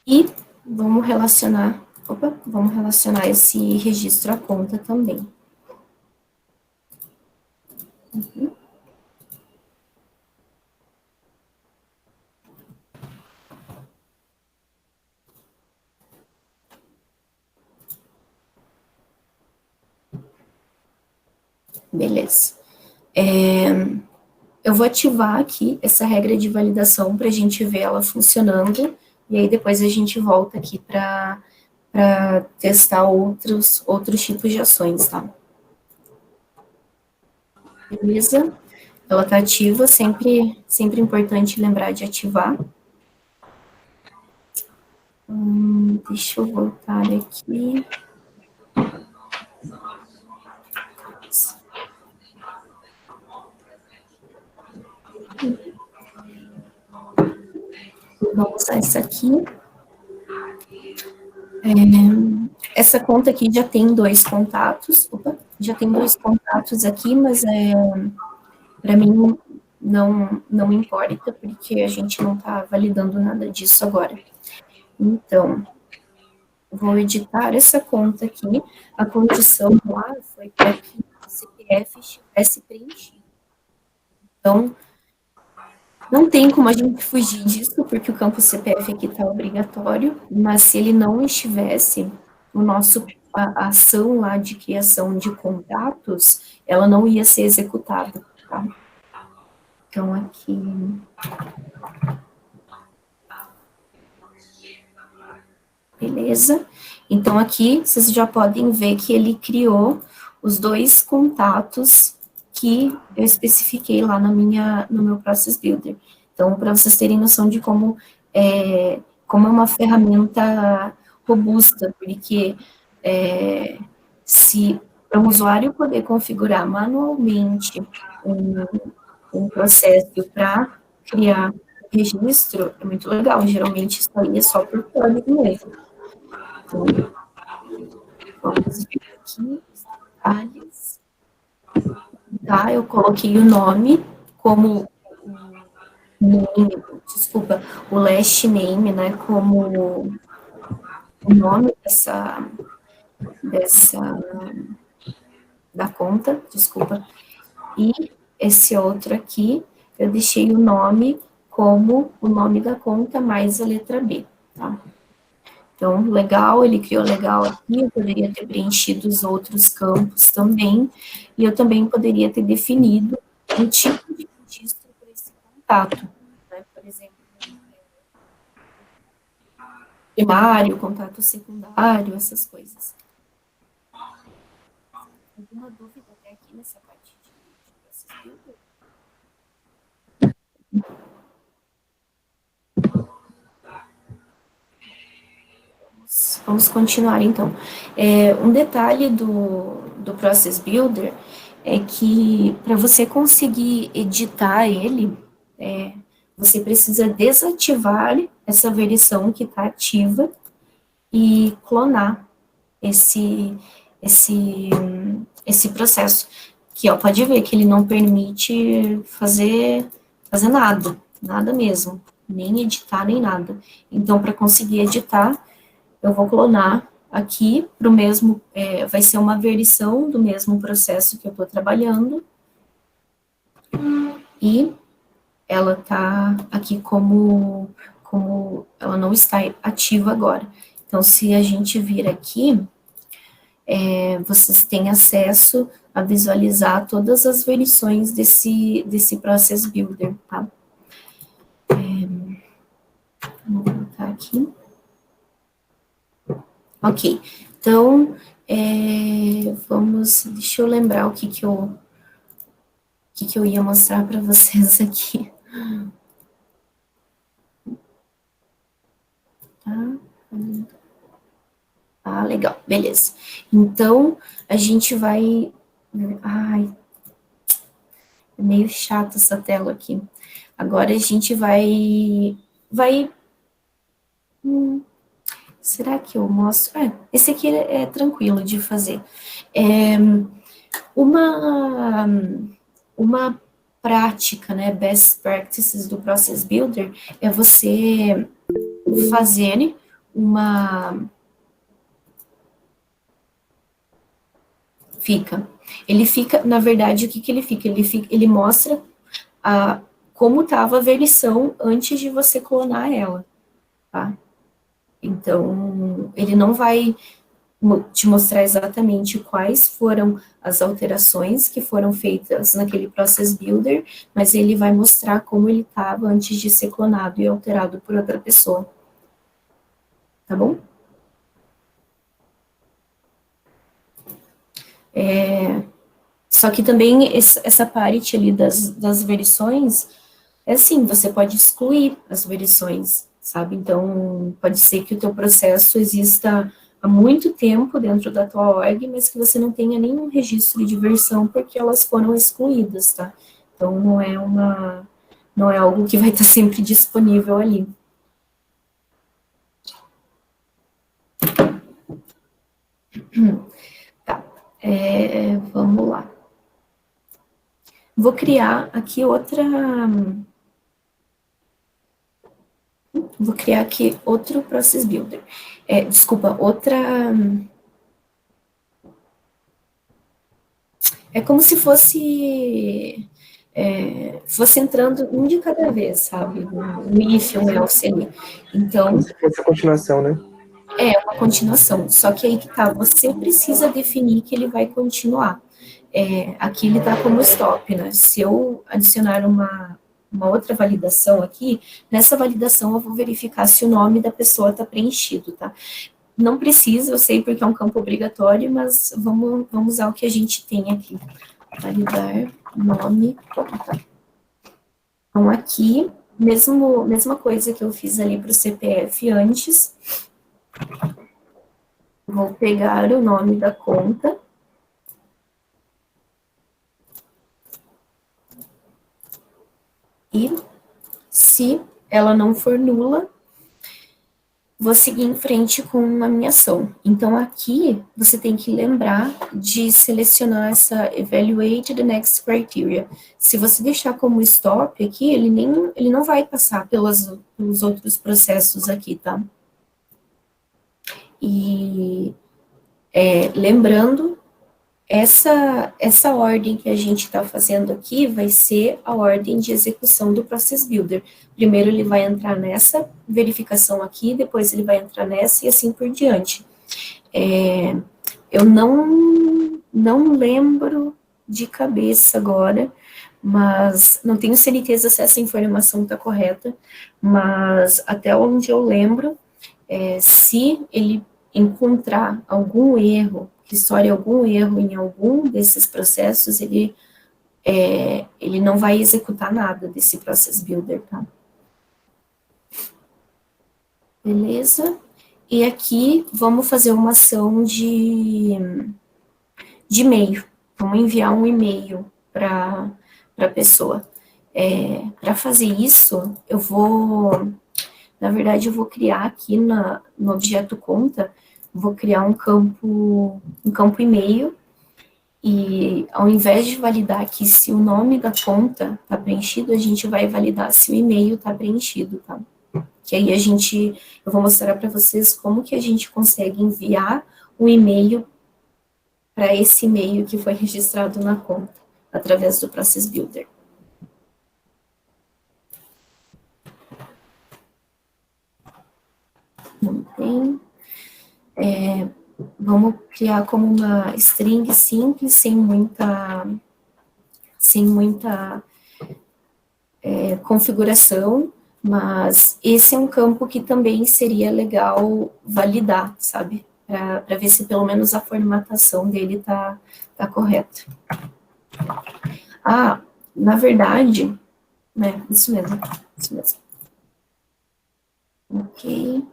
e vamos relacionar esse registro à conta também. Beleza. Eu vou ativar aqui essa regra de validação para a gente ver ela funcionando, e aí depois a gente volta aqui para testar outros tipos de ações, tá? Beleza? Ela está ativa, sempre importante lembrar de ativar. Deixa eu voltar aqui. Vamos usar essa aqui. Essa conta aqui já tem 2 contatos. Já tem 2 contatos aqui, mas para mim não importa, porque a gente não está validando nada disso agora. Então, vou editar essa conta aqui. A condição lá foi para que o CPF estivesse preenchido. Então, não tem como a gente fugir disso, porque o campo CPF aqui está obrigatório, mas se ele não estivesse, a ação lá de criação de contatos, ela não ia ser executada, tá? Então, aqui... Beleza? Então, aqui, vocês já podem ver que ele criou os 2 contatos que eu especifiquei lá no meu Process Builder. Então, para vocês terem noção de como é uma ferramenta robusta, porque se para um usuário poder configurar manualmente um processo para criar registro, é muito legal. Geralmente, isso aí é só por código mesmo. Então, vamos ver aqui os detalhes. Tá, eu coloquei o nome como name, desculpa, o last name, né, como o nome da conta, desculpa. E esse outro aqui, eu deixei o nome como o nome da conta mais a letra B, tá? Então, legal, ele criou legal aqui, eu poderia ter preenchido os outros campos também, e eu também poderia ter definido um tipo de registro para esse contato, né? Por exemplo, primário, contato secundário, essas coisas. Alguma dúvida até aqui nessa parte de Process Builder? Vamos continuar, então. Um detalhe do Process Builder é que, para você conseguir editar ele, você precisa desativar essa versão que está ativa e clonar esse processo. Que, ó, pode ver que ele não permite fazer nada mesmo, nem editar, nem nada. Então, para conseguir editar, eu vou clonar aqui para o mesmo, vai ser uma versão do mesmo processo que eu estou trabalhando, e ela está aqui como ela não está ativa agora. Então, se a gente vir aqui, vocês têm acesso a visualizar todas as versões desse Process Builder, tá? Vou voltar aqui. Ok, então, deixa eu lembrar o que eu que eu ia mostrar para vocês aqui. Tá? Ah, legal, beleza. Então, a gente vai... Ai, é meio chato essa tela aqui. Agora a gente vai... será que eu mostro? Esse aqui é tranquilo de fazer. Uma prática, né, best practices do Process Builder é você fazer ele fica, na verdade, o que ele fica? Ele mostra como estava a versão antes de você clonar ela, tá? Então, ele não vai te mostrar exatamente quais foram as alterações que foram feitas naquele Process Builder, mas ele vai mostrar como ele estava antes de ser clonado e alterado por outra pessoa. Tá bom? Só que também essa parte ali das versões, é assim, você pode excluir as versões, sabe? Então, pode ser que o teu processo exista há muito tempo dentro da tua org, mas que você não tenha nenhum registro de versão porque elas foram excluídas, tá? Então, não é algo que vai estar sempre disponível ali. Tá, vamos lá. Vou criar aqui outro Process Builder. É como se fosse entrando um de cada vez, sabe? Um if, um else ali. Então, Como se fosse a continuação, né? É uma continuação, só que aí que tá, você precisa definir que ele vai continuar. Aqui ele tá como stop, né? Se eu adicionar uma outra validação aqui, nessa validação eu vou verificar se o nome da pessoa está preenchido, tá? Não precisa, eu sei porque é um campo obrigatório, mas vamos usar o que a gente tem aqui. Validar nome. Tá. Então aqui, mesma coisa que eu fiz ali para o CPF antes, vou pegar o nome da conta e, se ela não for nula, vou seguir em frente com a minha ação. Então, aqui, você tem que lembrar de selecionar essa Evaluate the Next Criteria. Se você deixar como stop aqui, ele não vai passar pelos outros processos aqui, tá? E lembrando, essa ordem que a gente está fazendo aqui vai ser a ordem de execução do Process Builder. Primeiro ele vai entrar nessa verificação aqui, depois ele vai entrar nessa e assim por diante. Eu não lembro de cabeça agora, mas não tenho certeza se essa informação está correta, mas até onde eu lembro, se ele encontrar algum erro, que estoure algum erro em algum desses processos, ele não vai executar nada desse Process Builder, tá? Beleza? E aqui, vamos fazer uma ação de e-mail. Vamos enviar um e-mail para a pessoa. Para fazer isso, na verdade, eu vou criar aqui no objeto conta, vou criar um campo e-mail, e ao invés de validar aqui se o nome da conta está preenchido, a gente vai validar se o e-mail está preenchido, tá? Que aí eu vou mostrar para vocês como que a gente consegue enviar um e-mail para esse e-mail que foi registrado na conta, através do Process Builder. Não tem. Vamos criar como uma string simples, sem muita configuração, mas esse é um campo que também seria legal validar, sabe? Para ver se pelo menos a formatação dele tá correta. na verdade, né, isso mesmo, isso mesmo. Ok.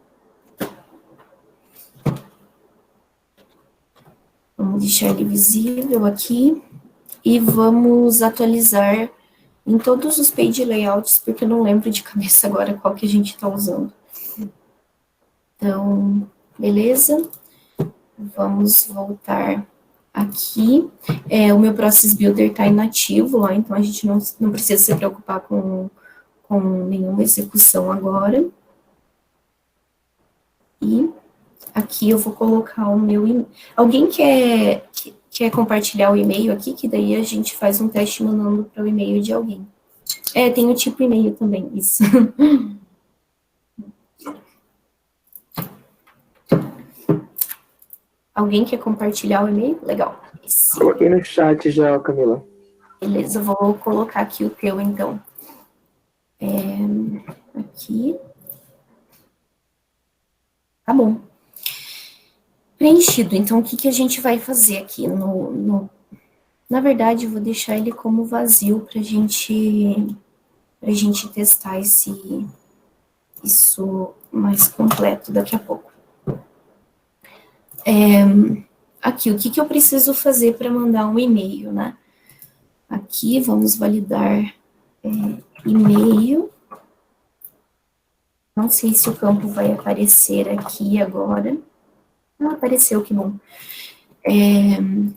Vamos deixar ele visível aqui. E vamos atualizar em todos os page layouts, porque eu não lembro de cabeça agora qual que a gente está usando. Então, beleza? Vamos voltar aqui. O meu Process Builder está inativo lá, então a gente não precisa se preocupar com nenhuma execução agora. E aqui eu vou colocar o meu e-mail. Alguém quer compartilhar o e-mail aqui, que daí a gente faz um teste mandando para o e-mail de alguém. Tem o tipo e-mail também, isso. Alguém quer compartilhar o e-mail? Legal. Esse. Coloquei no chat já, Camila. Beleza, eu vou colocar aqui o teu, então. Aqui. Tá bom. Preenchido. Então, o que a gente vai fazer aqui? Na verdade, eu vou deixar ele como vazio para a gente testar isso mais completo daqui a pouco. Aqui, o que eu preciso fazer para mandar um e-mail, né? Aqui, vamos validar e-mail. Não sei se o campo vai aparecer aqui agora. Apareceu, que bom.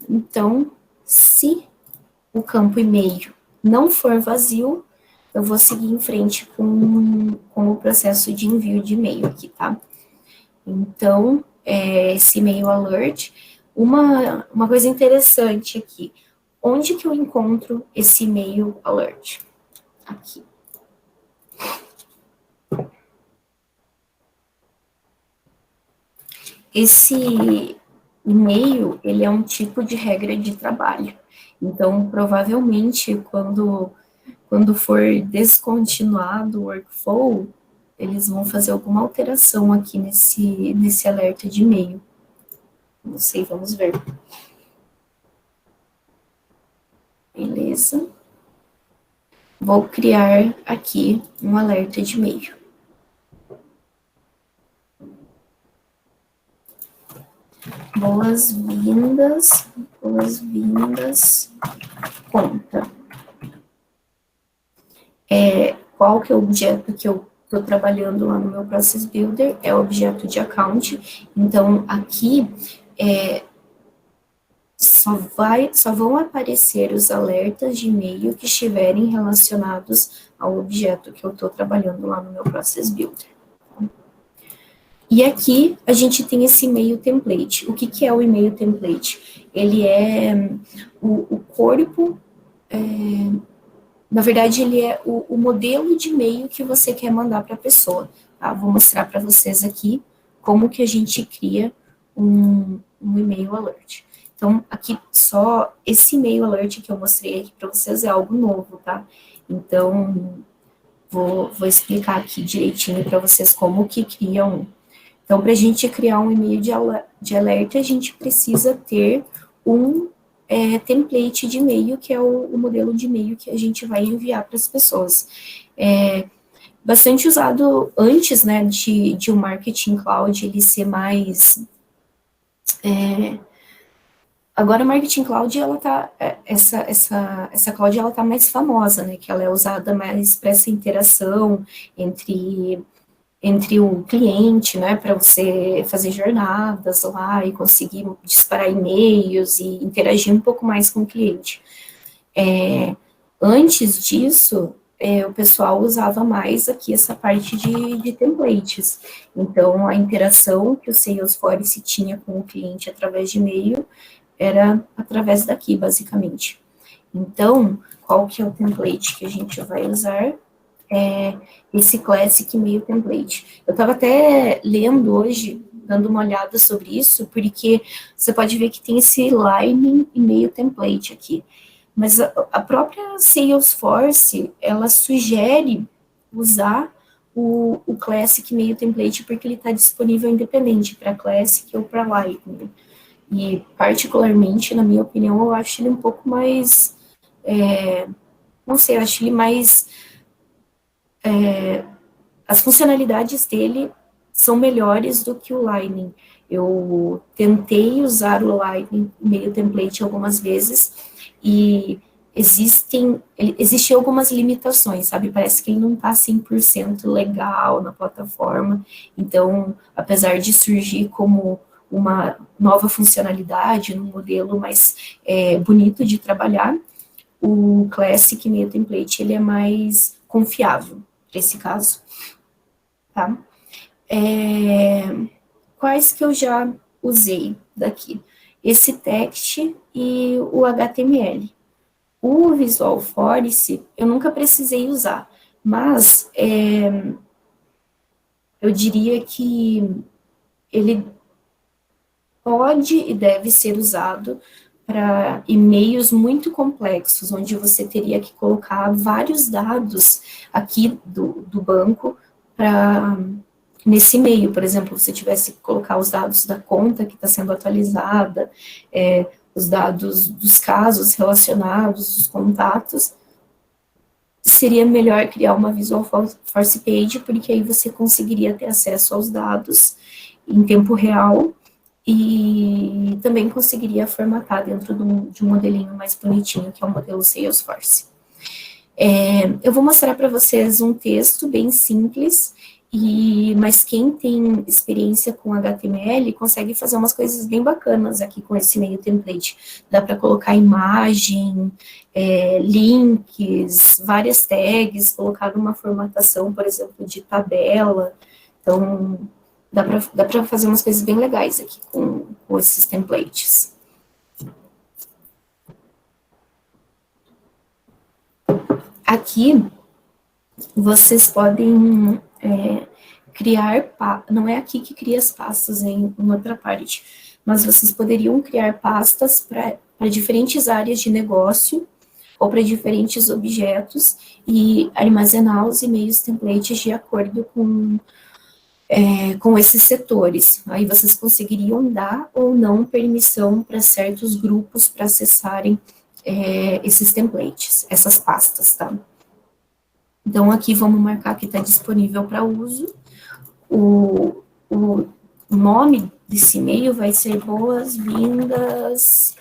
Então, se o campo e-mail não for vazio, eu vou seguir em frente com o processo de envio de e-mail aqui, tá? Então, esse e-mail alert, uma coisa interessante aqui, onde que eu encontro esse e-mail alert? Aqui. Esse e-mail, ele é um tipo de regra de trabalho. Então, provavelmente, quando for descontinuado o workflow, eles vão fazer alguma alteração aqui nesse alerta de e-mail. Não sei, vamos ver. Beleza. Vou criar aqui um alerta de e-mail. Boas-vindas, conta. Qual que é o objeto que eu estou trabalhando lá no meu Process Builder? É o objeto de account. Então, aqui, só vão aparecer os alertas de e-mail que estiverem relacionados ao objeto que eu estou trabalhando lá no meu Process Builder. E aqui a gente tem esse e-mail template. O que é o e-mail template? Ele é o corpo, na verdade ele é o modelo de e-mail que você quer mandar para a pessoa. Tá? Vou mostrar para vocês aqui como que a gente cria um e-mail alert. Então, aqui só esse e-mail alert que eu mostrei aqui para vocês é algo novo, tá? Então, vou explicar aqui direitinho para vocês como que cria um. Então, para a gente criar um e-mail de alerta, a gente precisa ter um template de e-mail, que é o modelo de e-mail que a gente vai enviar para as pessoas. Bastante usado antes, né, de o Marketing Cloud ele ser mais... Agora, o Marketing Cloud, ela tá, essa cloud, ela tá mais famosa, né, que ela é usada mais para essa interação entre o cliente, né, para você fazer jornadas lá e conseguir disparar e-mails e interagir um pouco mais com o cliente. Antes disso, o pessoal usava mais aqui essa parte de templates. Então, a interação que o Salesforce tinha com o cliente através de e-mail era através daqui, basicamente. Então, qual que é o template que a gente vai usar? Esse Classic e-mail template. Eu estava até lendo hoje, dando uma olhada sobre isso, porque você pode ver que tem esse Line e-mail template aqui. Mas a própria Salesforce, ela sugere usar o Classic e-mail template porque ele está disponível independente para Classic ou para Lightning. E, particularmente, na minha opinião, eu acho ele um pouco mais não sei, eu acho ele mais, as funcionalidades dele são melhores do que o Lightning. Eu tentei usar o Lightning e-mail template algumas vezes, e existem algumas limitações, sabe? Parece que ele não está 100% legal na plataforma. Então, apesar de surgir como uma nova funcionalidade, num modelo mais bonito de trabalhar, o Classic Mail Template, ele é mais confiável, nesse caso, tá? Quais que eu já usei daqui? Esse text e o HTML. O Visual Force, eu nunca precisei usar, mas eu diria que ele pode e deve ser usado para e-mails muito complexos, onde você teria que colocar vários dados aqui do banco para nesse e-mail, por exemplo, se tivesse que colocar os dados da conta que está sendo atualizada, os dados dos casos relacionados, os contatos, seria melhor criar uma Visual Force Page, porque aí você conseguiria ter acesso aos dados em tempo real e também conseguiria formatar dentro de um modelinho mais bonitinho, que é o modelo Salesforce. Eu vou mostrar para vocês um texto bem simples, mas quem tem experiência com HTML consegue fazer umas coisas bem bacanas aqui com esse meio template. Dá para colocar imagem, links, várias tags, colocar numa formatação, por exemplo, de tabela. Então, dá para fazer umas coisas bem legais aqui com esses templates. Aqui, vocês podem criar, não é aqui que cria as pastas, em outra parte, mas vocês poderiam criar pastas para diferentes áreas de negócio, ou para diferentes objetos, e armazenar os e-mails templates de acordo com esses setores. Aí vocês conseguiriam dar ou não permissão para certos grupos para acessarem esses templates, essas pastas, tá? Então, aqui vamos marcar que está disponível para uso. O nome desse e-mail vai ser boas-vindas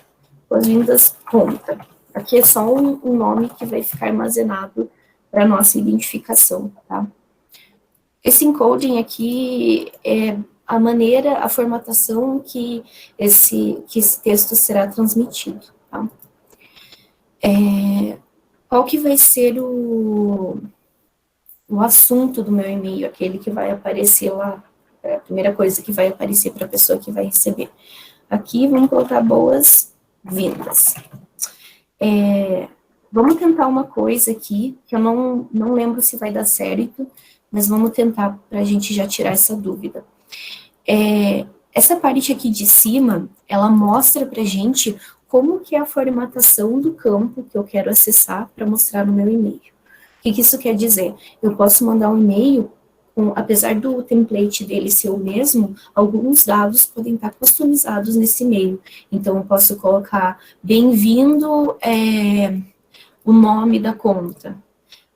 conta. Aqui é só um nome que vai ficar armazenado para nossa identificação, tá? Esse encoding aqui é a formatação que esse texto será transmitido, tá? Qual que vai ser o assunto do meu e-mail, aquele que vai aparecer lá, a primeira coisa que vai aparecer para a pessoa que vai receber. Aqui, vamos colocar boas-vindas. Vamos tentar uma coisa aqui, que eu não lembro se vai dar certo, mas vamos tentar para a gente já tirar essa dúvida. Essa parte aqui de cima, ela mostra para a gente como que é a formatação do campo que eu quero acessar para mostrar no meu e-mail. O que isso quer dizer? Eu posso mandar um e-mail, apesar do template dele ser o mesmo, alguns dados podem estar customizados nesse e-mail. Então, eu posso colocar bem-vindo o nome da conta,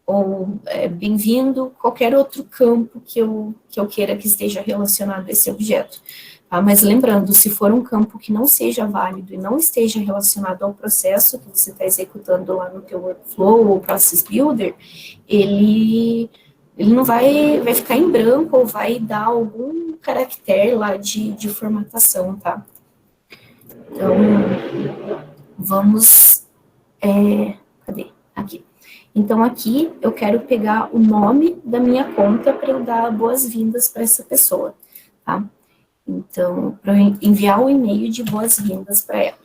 ou bem-vindo qualquer outro campo que eu queira que esteja relacionado a esse objeto. Tá? Mas lembrando, se for um campo que não seja válido e não esteja relacionado ao processo que você está executando lá no teu workflow ou process builder, ele não vai ficar em branco ou vai dar algum caractere lá de formatação, tá? Então, vamos... cadê? Aqui. Então, aqui eu quero pegar o nome da minha conta para eu dar boas-vindas para essa pessoa, tá? Então, para enviar o e-mail de boas-vindas para ela.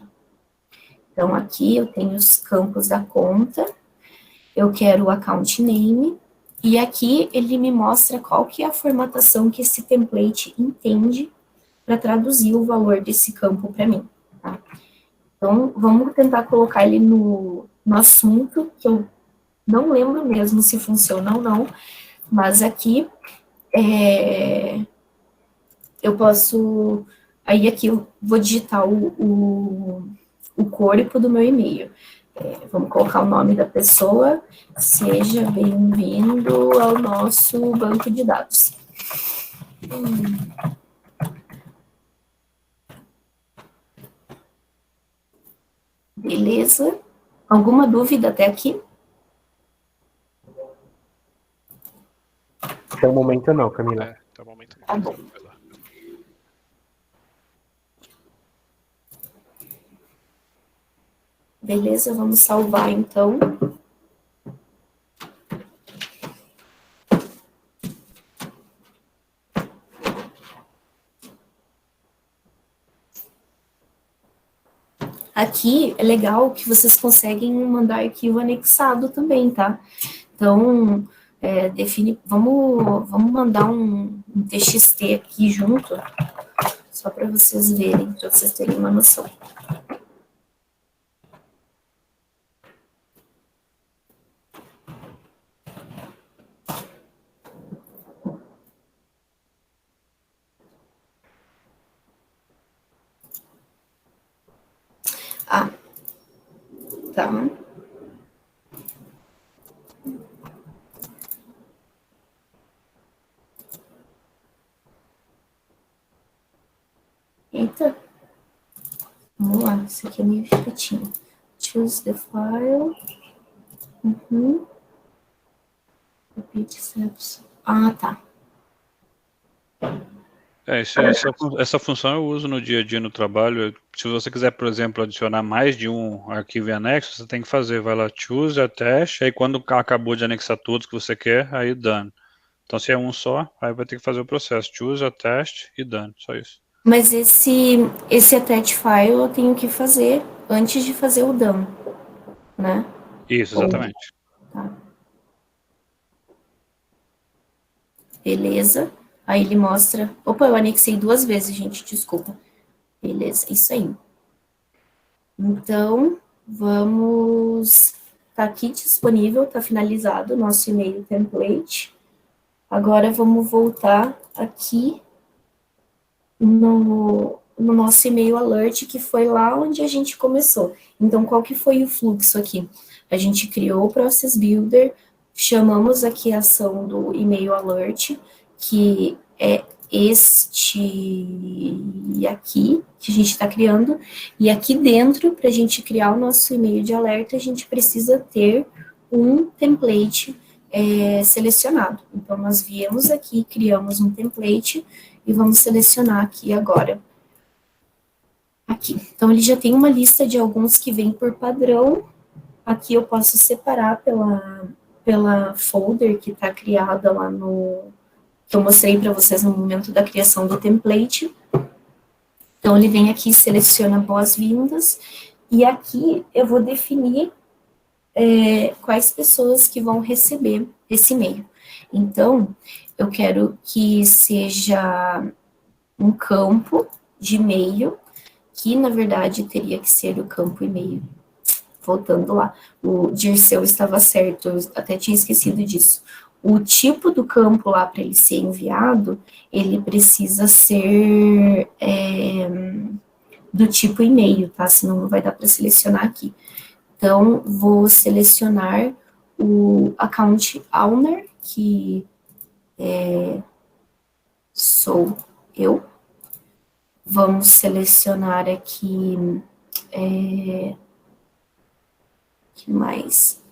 Então, aqui eu tenho os campos da conta, eu quero o account name, e aqui ele me mostra qual que é a formatação que esse template entende para traduzir o valor desse campo para mim, tá? Então, vamos tentar colocar ele no assunto, que eu não lembro mesmo se funciona ou não, mas aqui eu posso... Aí aqui eu vou digitar o corpo do meu e-mail. Vamos colocar o nome da pessoa. Seja bem-vindo ao nosso banco de dados. Beleza. Alguma dúvida até aqui? Até o momento não, Camila. Até o momento não. Tá bom. Vai lá. Beleza, vamos salvar então. Aqui é legal que vocês conseguem mandar arquivo anexado também, tá? Então, vamos mandar um TXT aqui junto, só para vocês verem, para vocês terem uma noção. Ah, tá. Eita. Vamos lá, isso aqui é meio chatinho. Choose the file. Repeat steps. Ah, tá. Essa função eu uso no dia a dia no trabalho. Se você quiser, por exemplo, adicionar mais de um arquivo em anexo, você tem que fazer, vai lá, choose, attach, aí quando acabou de anexar todos que você quer, aí done. Então se é um só, aí vai ter que fazer o processo, choose, attach e done, só isso. Mas esse attach file eu tenho que fazer antes de fazer o done, né? Isso, exatamente. Tá. Beleza. Aí ele mostra... Opa, eu anexei 2 vezes, gente, desculpa. Beleza, isso aí. Então, vamos... Tá aqui disponível, tá finalizado o nosso e-mail template. Agora, vamos voltar aqui no nosso e-mail alert, que foi lá onde a gente começou. Então, qual que foi o fluxo aqui? A gente criou o Process Builder, chamamos aqui a ação do e-mail alert, que é este aqui, que a gente está criando, e aqui dentro, para a gente criar o nosso e-mail de alerta, a gente precisa ter um template selecionado. Então, nós viemos aqui, criamos um template, e vamos selecionar aqui agora. Aqui. Então, ele já tem uma lista de alguns que vem por padrão. Aqui eu posso separar pela folder que está criada lá que eu mostrei para vocês no momento da criação do template. Então, ele vem aqui e seleciona boas-vindas. E aqui eu vou definir quais pessoas que vão receber esse e-mail. Então, eu quero que seja um campo de e-mail, que na verdade teria que ser o campo e-mail. Voltando lá, o Dirceu estava certo, eu até tinha esquecido disso. O tipo do campo lá para ele ser enviado, ele precisa ser do tipo e-mail, tá? Senão não vai dar para selecionar aqui. Então, vou selecionar o account owner, que sou eu. Vamos selecionar aqui, que mais?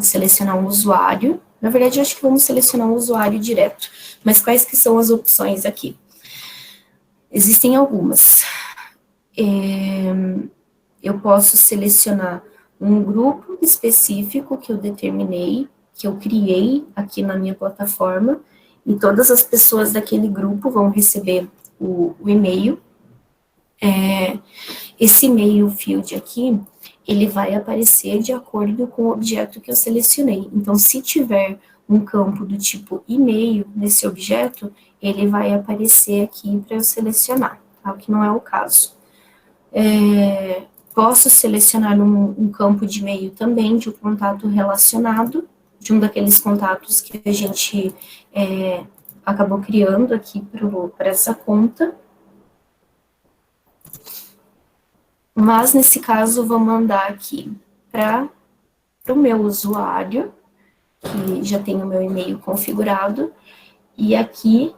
Selecionar um usuário. Na verdade, eu acho que vamos selecionar um usuário direto. Mas quais que são as opções aqui? Existem algumas. Eu posso selecionar um grupo específico que eu determinei, que eu criei aqui na minha plataforma, e todas as pessoas daquele grupo vão receber o e-mail. Esse e-mail field aqui, ele vai aparecer de acordo com o objeto que eu selecionei. Então, se tiver um campo do tipo e-mail nesse objeto, ele vai aparecer aqui para eu selecionar, tá? O que não é o caso. Posso selecionar um campo de e-mail também, de um contato relacionado, de um daqueles contatos que a gente acabou criando aqui para essa conta. Mas, nesse caso, vou mandar aqui para o meu usuário, que já tem o meu e-mail configurado, e aqui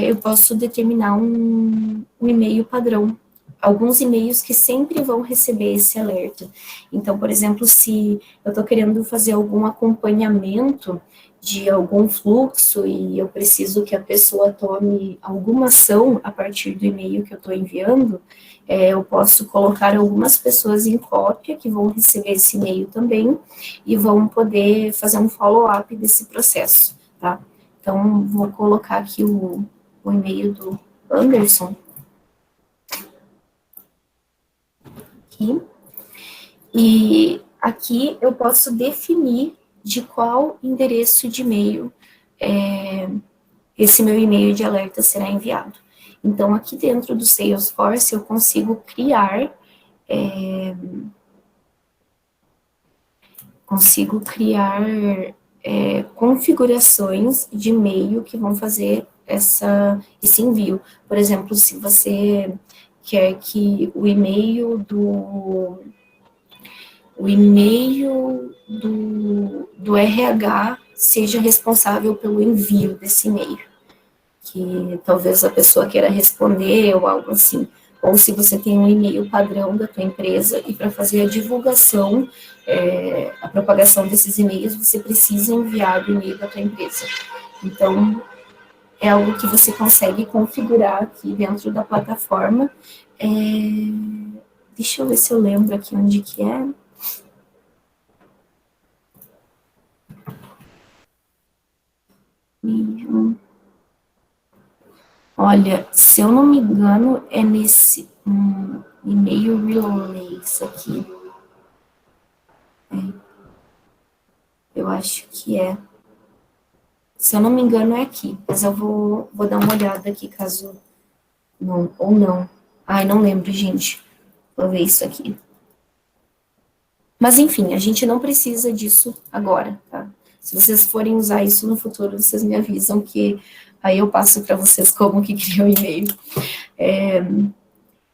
eu posso determinar um e-mail padrão. Alguns e-mails que sempre vão receber esse alerta. Então, por exemplo, se eu estou querendo fazer algum acompanhamento de algum fluxo e eu preciso que a pessoa tome alguma ação a partir do e-mail que eu estou enviando, eu posso colocar algumas pessoas em cópia que vão receber esse e-mail também e vão poder fazer um follow-up desse processo, tá? Então, vou colocar aqui o e-mail do Anderson. Aqui. E aqui eu posso definir de qual endereço de e-mail esse meu e-mail de alerta será enviado. Então, aqui dentro do Salesforce, eu consigo criar configurações de e-mail que vão fazer esse envio. Por exemplo, se você quer que o e-mail do RH seja responsável pelo envio desse e-mail, que talvez a pessoa queira responder ou algo assim. Ou se você tem um e-mail padrão da tua empresa e para fazer a divulgação, a propagação desses e-mails, você precisa enviar o e-mail da tua empresa. Então, é algo que você consegue configurar aqui dentro da plataforma. Deixa eu ver se eu lembro aqui onde que é. Olha, se eu não me engano, é nesse e-mail relays aqui. Eu acho que é. Se eu não me engano, é aqui. Mas eu vou dar uma olhada aqui, caso não, ou não. Ai, não lembro, gente. Vou ver isso aqui. Mas, enfim, a gente não precisa disso agora, tá? Se vocês forem usar isso no futuro, vocês me avisam que aí eu passo para vocês como que cria o e-mail.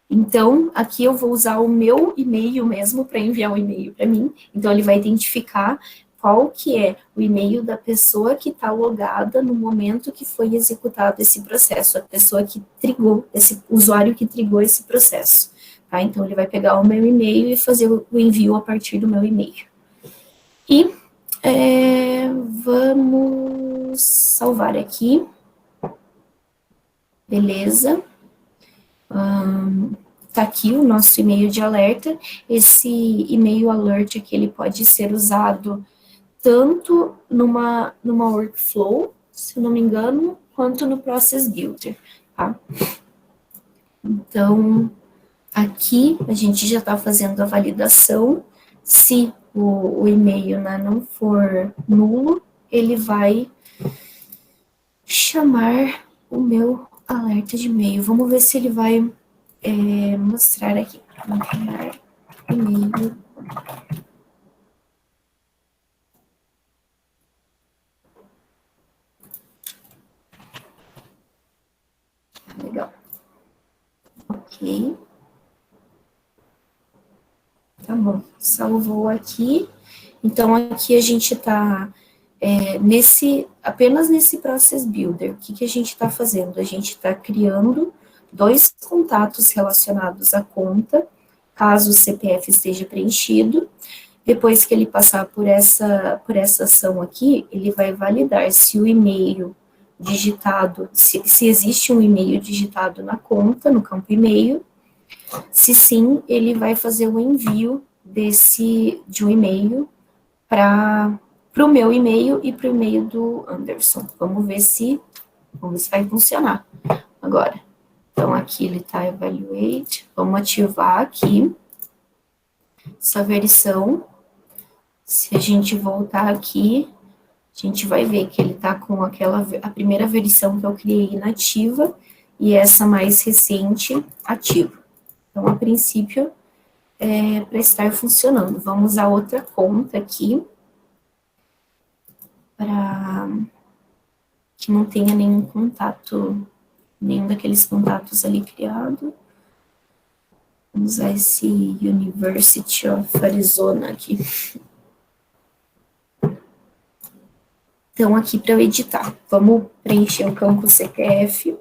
Então, aqui eu vou usar o meu e-mail mesmo para enviar um e-mail para mim. Então, ele vai identificar qual que é o e-mail da pessoa que está logada no momento que foi executado esse processo, a pessoa que trigou, esse usuário que trigou esse processo. Tá? Então, ele vai pegar o meu e-mail e fazer o envio a partir do meu e-mail. E vamos salvar aqui. Beleza. Tá aqui o nosso e-mail de alerta. Esse e-mail alert aqui, ele pode ser usado tanto numa workflow, se eu não me engano, quanto no Process Builder, tá? Então, aqui a gente já está fazendo a validação. Se o e-mail, né, não for nulo, ele vai chamar o meu alerta de e-mail. Vamos ver se ele vai mostrar aqui. Enviar e-mail. Legal. Ok. Tá bom. Salvou aqui. Então, aqui a gente está apenas nesse Process Builder. O que a gente está fazendo? A gente está criando 2 contatos relacionados à conta, caso o CPF esteja preenchido. Depois que ele passar por essa ação aqui, ele vai validar se o e-mail digitado, se existe um e-mail digitado na conta, no campo e-mail. Se sim, ele vai fazer o envio de um e-mail para o meu e-mail e para o e-mail do Anderson. Vamos ver se vai funcionar agora. Então, aqui ele está evaluate. Vamos ativar aqui essa versão. Se a gente voltar aqui, a gente vai ver que ele está com a primeira versão que eu criei inativa e essa mais recente ativa. Então, a princípio, para estar funcionando. Vamos usar outra conta aqui, para que não tenha nenhum contato, nenhum daqueles contatos ali criado. Vamos usar esse University of Arizona aqui. Então, aqui para eu editar, vamos preencher o campo CPF.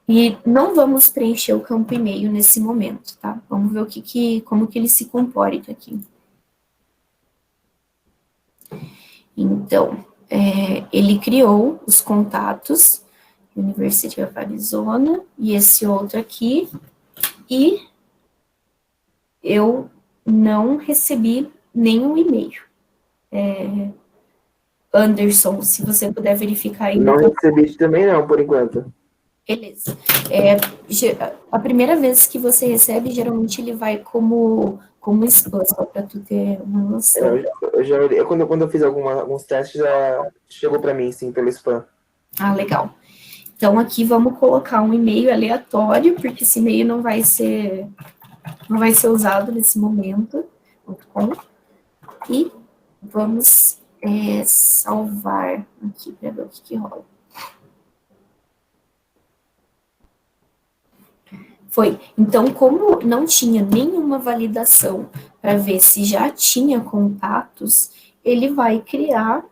E não vamos preencher o campo e-mail nesse momento, tá? Vamos ver como que ele se comporta aqui. Então, ele criou os contatos, University of Arizona, e esse outro aqui, e eu não recebi nenhum e-mail. Anderson, se você puder verificar aí. Não recebi também não, por enquanto. Beleza. A primeira vez que você recebe, geralmente ele vai como spam, só para tu ter uma noção. Quando eu fiz alguns testes, já chegou para mim, sim, pelo spam. Ah, legal. Então, aqui vamos colocar um e-mail aleatório, porque esse e-mail não vai ser usado nesse momento. E vamos salvar aqui para ver o que rola. Foi. Então, como não tinha nenhuma validação para ver se já tinha contatos, ele vai criando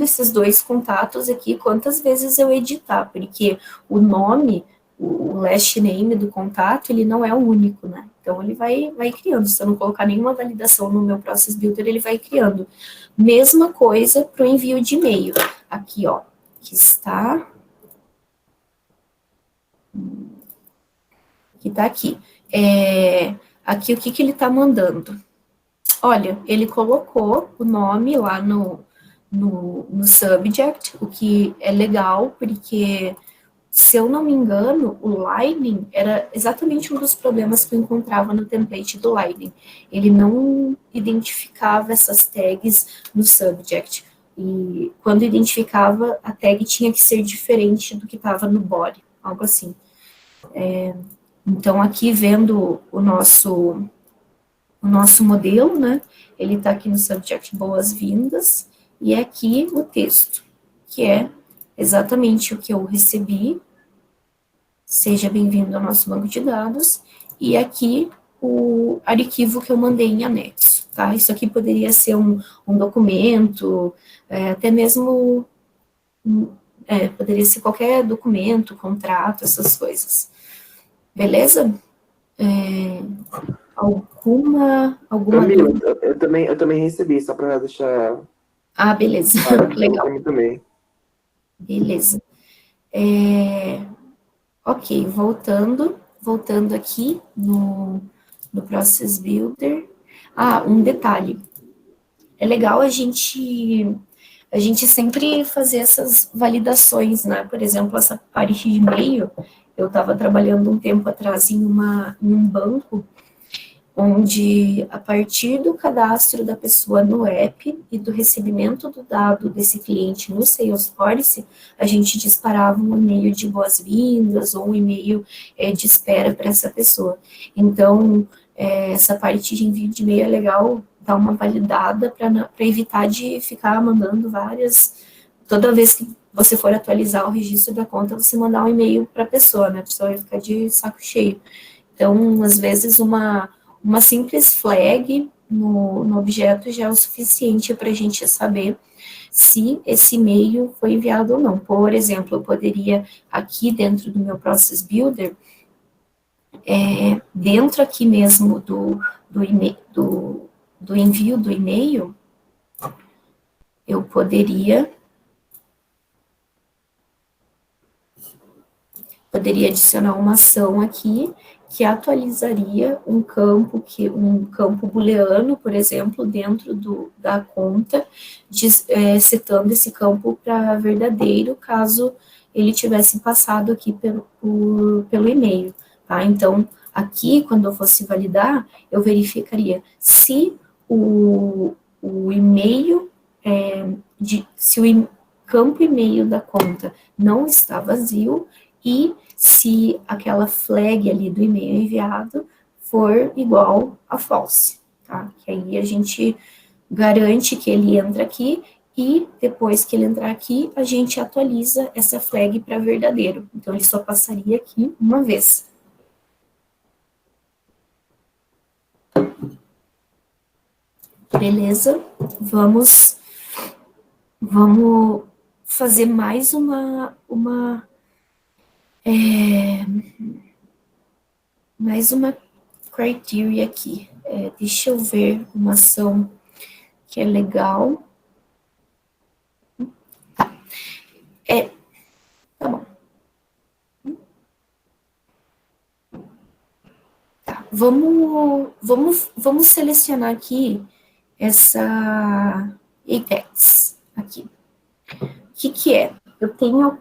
esses dois contatos aqui quantas vezes eu editar, porque o nome, o last name do contato, ele não é o único, né? Então, ele vai criando. Se eu não colocar nenhuma validação no meu Process Builder, ele vai criando. Mesma coisa para o envio de e-mail. Aqui, ó, que está... que está aqui. Aqui, o que ele está mandando? Olha, ele colocou o nome lá no subject, o que é legal, porque, se eu não me engano, o Lightning era exatamente um dos problemas que eu encontrava no template do Lightning. Ele não identificava essas tags no subject. E quando identificava, a tag tinha que ser diferente do que estava no body, algo assim. Então, aqui vendo o nosso modelo, né, ele está aqui no subject boas-vindas, e aqui o texto, que é exatamente o que eu recebi, seja bem-vindo ao nosso banco de dados, e aqui o arquivo que eu mandei em anexo, tá? Isso aqui poderia ser um documento, até mesmo, poderia ser qualquer documento, contrato, essas coisas. Beleza? Alguma Camila, dúvida? eu também recebi, só para deixar... Ah, beleza. Legal. Eu também. Beleza. Ok, voltando aqui no Process Builder. Ah, um detalhe. É legal a gente sempre fazer essas validações, né? Por exemplo, essa parte de e-mail, eu estava trabalhando um tempo atrás em um banco, onde, a partir do cadastro da pessoa no app e do recebimento do dado desse cliente no Salesforce, a gente disparava um e-mail de boas-vindas ou um e-mail de espera para essa pessoa. Então, essa parte de envio de e-mail é legal dar uma validada para evitar de ficar mandando várias... Toda vez que você for atualizar o registro da conta, você mandar um e-mail para a pessoa, né? A pessoa vai ficar de saco cheio. Então, às vezes, uma simples flag no objeto já é o suficiente para a gente saber se esse e-mail foi enviado ou não. Por exemplo, eu poderia, aqui dentro do meu Process Builder, dentro aqui mesmo do envio do e-mail, eu poderia adicionar uma ação aqui que atualizaria um campo booleano, por exemplo, dentro da conta, setando esse campo para verdadeiro, caso ele tivesse passado aqui pelo e-mail, tá? Então, aqui, quando eu fosse validar, eu verificaria se o e-mail, se o campo e-mail da conta não está vazio, e se aquela flag ali do e-mail enviado for igual a false, tá? Que aí a gente garante que ele entra aqui, e depois que ele entrar aqui, a gente atualiza essa flag para verdadeiro. Então, ele só passaria aqui uma vez. Beleza? Vamos fazer mais mais uma criteria aqui. Deixa eu ver uma ação que é legal. Tá bom. Tá, vamos selecionar aqui essa Apex aqui. O que é? Eu tenho,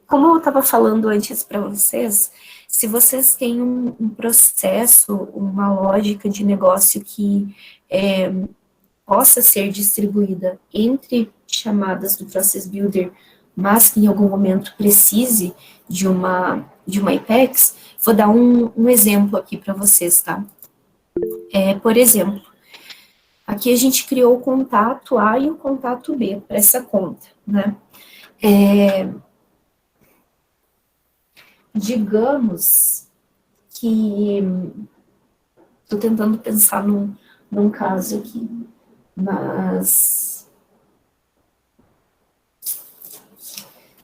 como eu estava falando antes para vocês, se vocês têm um processo, uma lógica de negócio que possa ser distribuída entre chamadas do Process Builder, mas que em algum momento precise de uma Apex, vou dar um exemplo aqui para vocês, tá? Por exemplo, aqui a gente criou o contato A e o contato B para essa conta, né? Digamos que estou tentando pensar num caso aqui, mas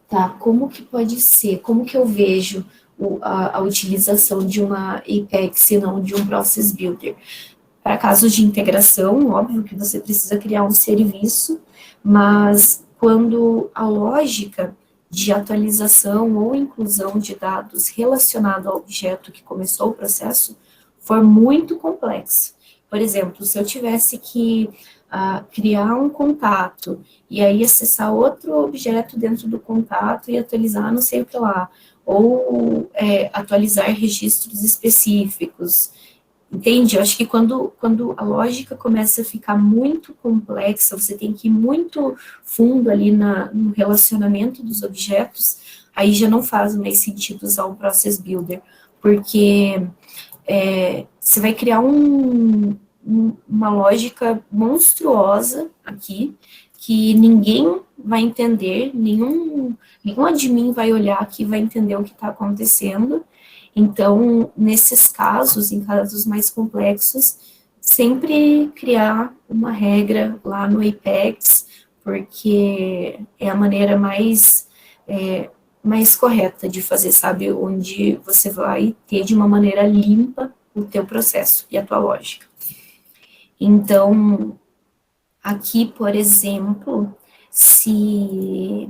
tá, como que pode ser? Como que eu vejo a utilização de uma Apex e não de um Process Builder? Para casos de integração, óbvio que você precisa criar um serviço, mas quando a lógica de atualização ou inclusão de dados relacionado ao objeto que começou o processo for muito complexo. Por exemplo, se eu tivesse que criar um contato e aí acessar outro objeto dentro do contato e atualizar não sei o que lá, ou atualizar registros específicos. Entende? Eu acho que quando a lógica começa a ficar muito complexa, você tem que ir muito fundo ali no relacionamento dos objetos, aí já não faz mais sentido usar um Process Builder, porque você vai criar uma lógica monstruosa aqui, que ninguém vai entender, nenhum admin vai olhar aqui e vai entender o que está acontecendo. Então, nesses casos, em casos mais complexos, sempre criar uma regra lá no Apex, porque é a maneira mais correta de fazer, sabe? Onde você vai ter de uma maneira limpa o teu processo e a tua lógica. Então, aqui, por exemplo, se...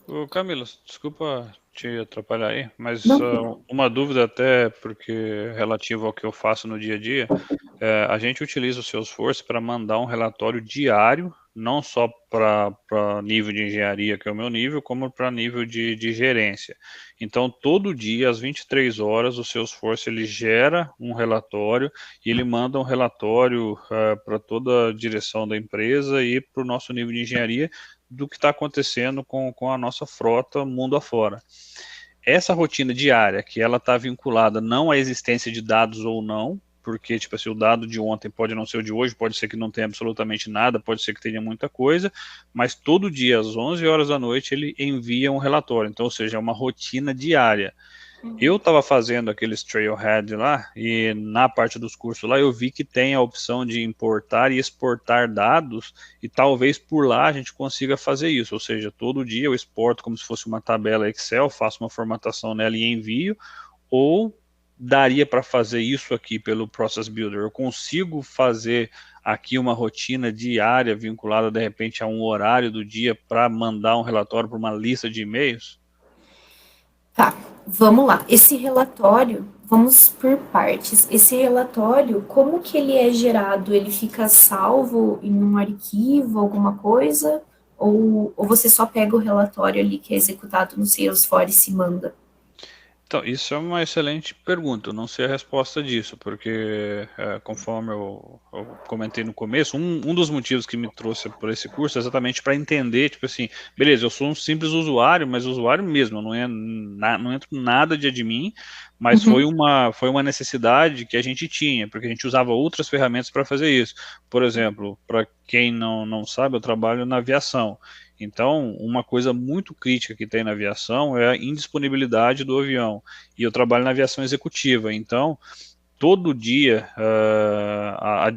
Ô, Camila, desculpa te atrapalhar aí, mas Não. uma dúvida até, porque relativo ao que eu faço no dia a dia, a gente utiliza o Salesforce para mandar um relatório diário, não só para nível de engenharia, que é o meu nível, como para nível de gerência. Então, todo dia, às 23 horas, o Salesforce ele gera um relatório e ele manda um relatório para toda a direção da empresa e para o nosso nível de engenharia, do que está acontecendo com a nossa frota mundo afora. Essa rotina diária, que ela está vinculada não à existência de dados ou não, porque, tipo assim, o dado de ontem pode não ser o de hoje, pode ser que não tenha absolutamente nada, pode ser que tenha muita coisa, mas todo dia, às 11 horas da noite, ele envia um relatório. Então, ou seja, é uma rotina diária. Eu estava fazendo aqueles Trailhead lá, e na parte dos cursos lá eu vi que tem a opção de importar e exportar dados, e talvez por lá a gente consiga fazer isso, ou seja, todo dia eu exporto como se fosse uma tabela Excel, faço uma formatação nela e envio, ou daria para fazer isso aqui pelo Process Builder? Eu consigo fazer aqui uma rotina diária vinculada de repente a um horário do dia para mandar um relatório para uma lista de e-mails? Tá, vamos lá. Esse relatório, vamos por partes. Esse relatório, como que ele é gerado? Ele fica salvo em um arquivo, alguma coisa? Ou você só pega o relatório ali que é executado no Salesforce e manda? Então, isso é uma excelente pergunta. Eu não sei a resposta disso, porque, conforme eu comentei no começo, um dos motivos que me trouxe por esse curso é exatamente para entender, tipo assim, beleza, eu sou um simples usuário, mas usuário mesmo, não entro nada de admin, mas foi uma necessidade que a gente tinha, porque a gente usava outras ferramentas para fazer isso. Por exemplo, para quem não sabe, eu trabalho na aviação. Então, uma coisa muito crítica que tem na aviação é a indisponibilidade do avião. E eu trabalho na aviação executiva, então todo dia a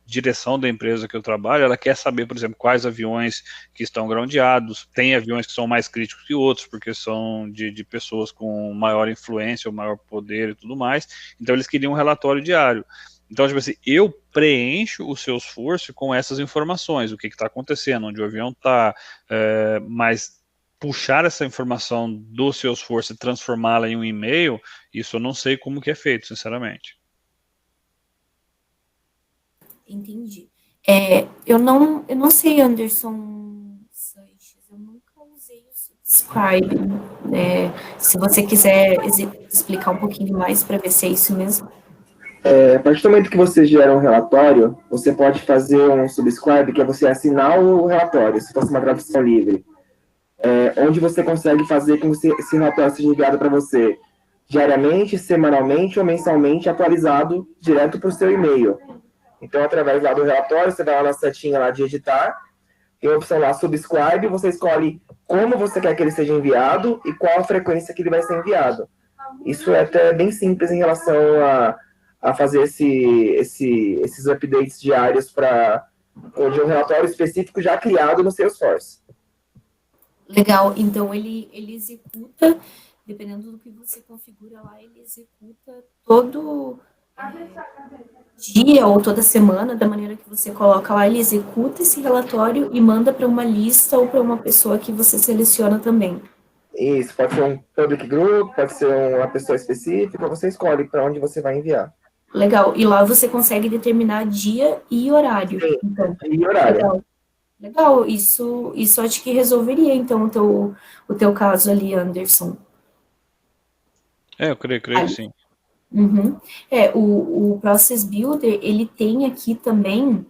direção da empresa que eu trabalho, ela quer saber, por exemplo, quais aviões que estão groundeados, tem aviões que são mais críticos que outros, porque são de pessoas com maior influência, ou maior poder e tudo mais, então eles queriam um relatório diário. Então, tipo assim, eu preencho o Salesforce com essas informações, o que está acontecendo, onde o avião está, mas puxar essa informação do Salesforce e transformá-la em um e-mail, isso eu não sei como que é feito, sinceramente. Entendi. Eu não sei, Anderson Sanches, eu nunca usei o Subscribe. Se você quiser explicar um pouquinho mais para ver se é isso mesmo. A partir do momento que você gera um relatório, você pode fazer um subscribe, que é você assinar o relatório, se fosse uma tradução livre. Onde você consegue fazer com que esse relatório seja enviado para você diariamente, semanalmente ou mensalmente, atualizado direto para o seu e-mail. Então, através lá do relatório, você vai lá na setinha lá de editar, tem a opção lá subscribe, você escolhe como você quer que ele seja enviado e qual a frequência que ele vai ser enviado. Isso é até bem simples em relação a fazer esses updates diários para um relatório específico já criado no Salesforce. Legal, então ele executa, dependendo do que você configura lá, ele executa todo dia ou toda semana, da maneira que você coloca lá, ele executa esse relatório e manda para uma lista ou para uma pessoa que você seleciona também. Isso, pode ser um public group, pode ser uma pessoa específica, você escolhe para onde você vai enviar. Legal, e lá você consegue determinar dia e horário. Sim, então, e horário. Legal, isso acho que resolveria, então, o teu caso ali, Anderson. Eu creio que sim. Uhum. O Process Builder, ele tem aqui também,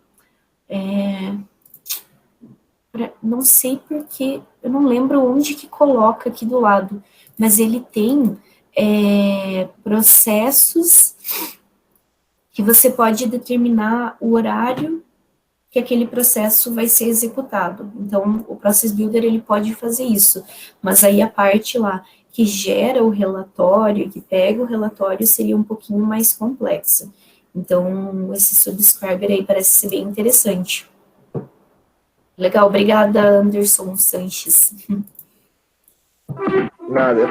não sei porque, eu não lembro onde que coloca aqui do lado, mas ele tem processos que você pode determinar o horário que aquele processo vai ser executado. Então, o Process Builder, ele pode fazer isso, mas aí a parte lá que gera o relatório, que pega o relatório, seria um pouquinho mais complexa. Então, esse subscriber aí parece ser bem interessante. Legal, obrigada, Anderson Sanches. Nada,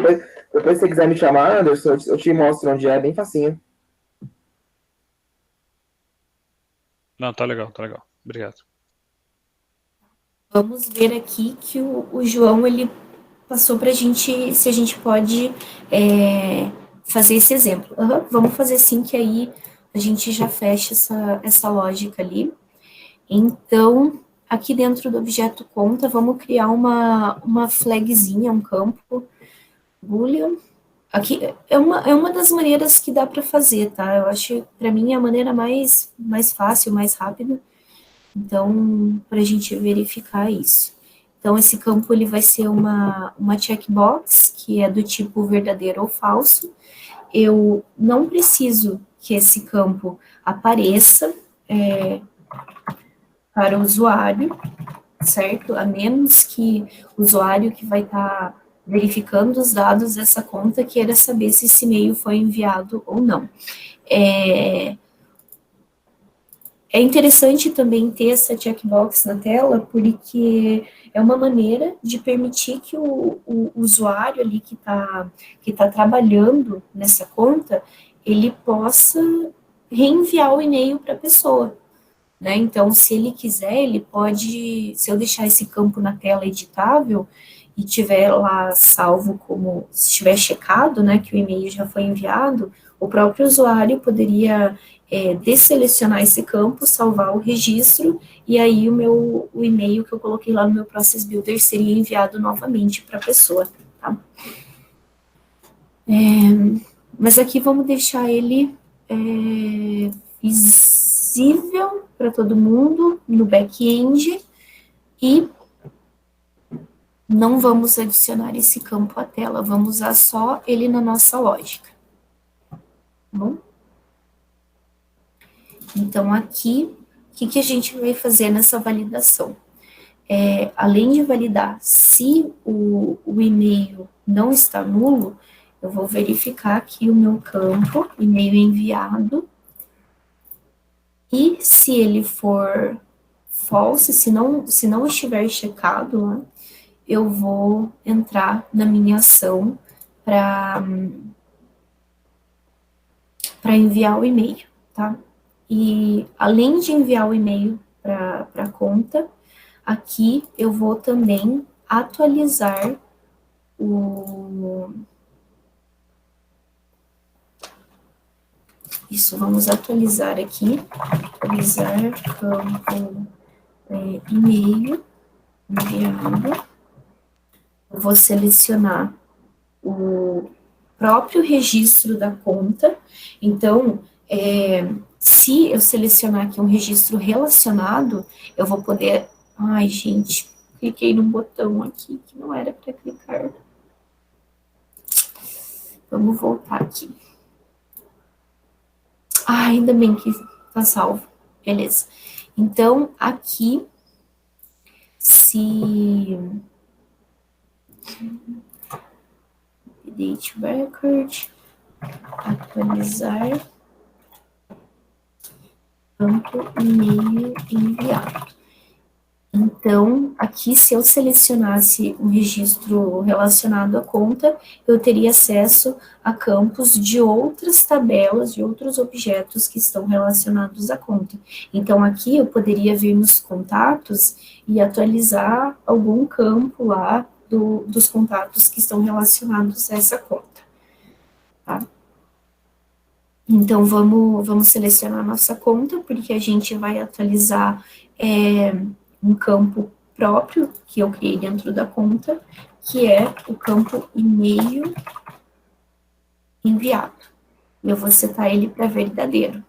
depois se você quiser me chamar, Anderson, eu te mostro onde é, bem facinho. Não, tá legal. Obrigado. Vamos ver aqui que o João, ele passou para a gente, se a gente pode fazer esse exemplo. Vamos fazer sim, que aí a gente já fecha essa lógica ali. Então, aqui dentro do objeto conta, vamos criar uma flagzinha, um campo boolean. Aqui é uma das maneiras que dá para fazer, tá? Eu acho, para mim, é a maneira mais fácil, mais rápida. Então, para a gente verificar isso. Então, esse campo ele vai ser uma checkbox, que é do tipo verdadeiro ou falso. Eu não preciso que esse campo apareça para o usuário, certo? A menos que o usuário que vai estar verificando os dados dessa conta queira saber se esse e-mail foi enviado ou não. É interessante também ter essa checkbox na tela, porque é uma maneira de permitir que o usuário ali que tá trabalhando nessa conta, ele possa reenviar o e-mail para a pessoa, né? Então, se ele quiser, ele pode, se eu deixar esse campo na tela editável e tiver lá salvo como, se estiver checado, né, que o e-mail já foi enviado, o próprio usuário poderia desselecionar esse campo, salvar o registro, e aí o e-mail que eu coloquei lá no meu Process Builder seria enviado novamente para a pessoa, tá? Mas aqui vamos deixar ele visível para todo mundo no back-end, e não vamos adicionar esse campo à tela, vamos usar só ele na nossa lógica, tá bom? Então, aqui, o que a gente vai fazer nessa validação? Além de validar se o e-mail não está nulo, eu vou verificar aqui o meu campo, e-mail enviado, e se ele for false, se não estiver checado, né, eu vou entrar na minha ação para enviar o e-mail, tá? E além de enviar o e-mail para a conta, aqui eu vou também atualizar vamos atualizar aqui, atualizar campo e-mail enviado. Eu vou selecionar o próprio registro da conta. Então, se eu selecionar aqui um registro relacionado, eu vou poder... Ai, gente, cliquei no botão aqui que não era para clicar. Vamos voltar aqui. Ainda bem que tá salvo. Beleza. Então, aqui, se... Update record, atualizar, campo e-mail enviado. Então, aqui, se eu selecionasse um registro relacionado à conta, eu teria acesso a campos de outras tabelas, de outros objetos que estão relacionados à conta. Então, aqui eu poderia vir nos contatos e atualizar algum campo lá dos contatos que estão relacionados a essa conta, tá? Então, vamos selecionar a nossa conta, porque a gente vai atualizar um campo próprio que eu criei dentro da conta, que é o campo e-mail enviado. Eu vou setar ele para verdadeiro,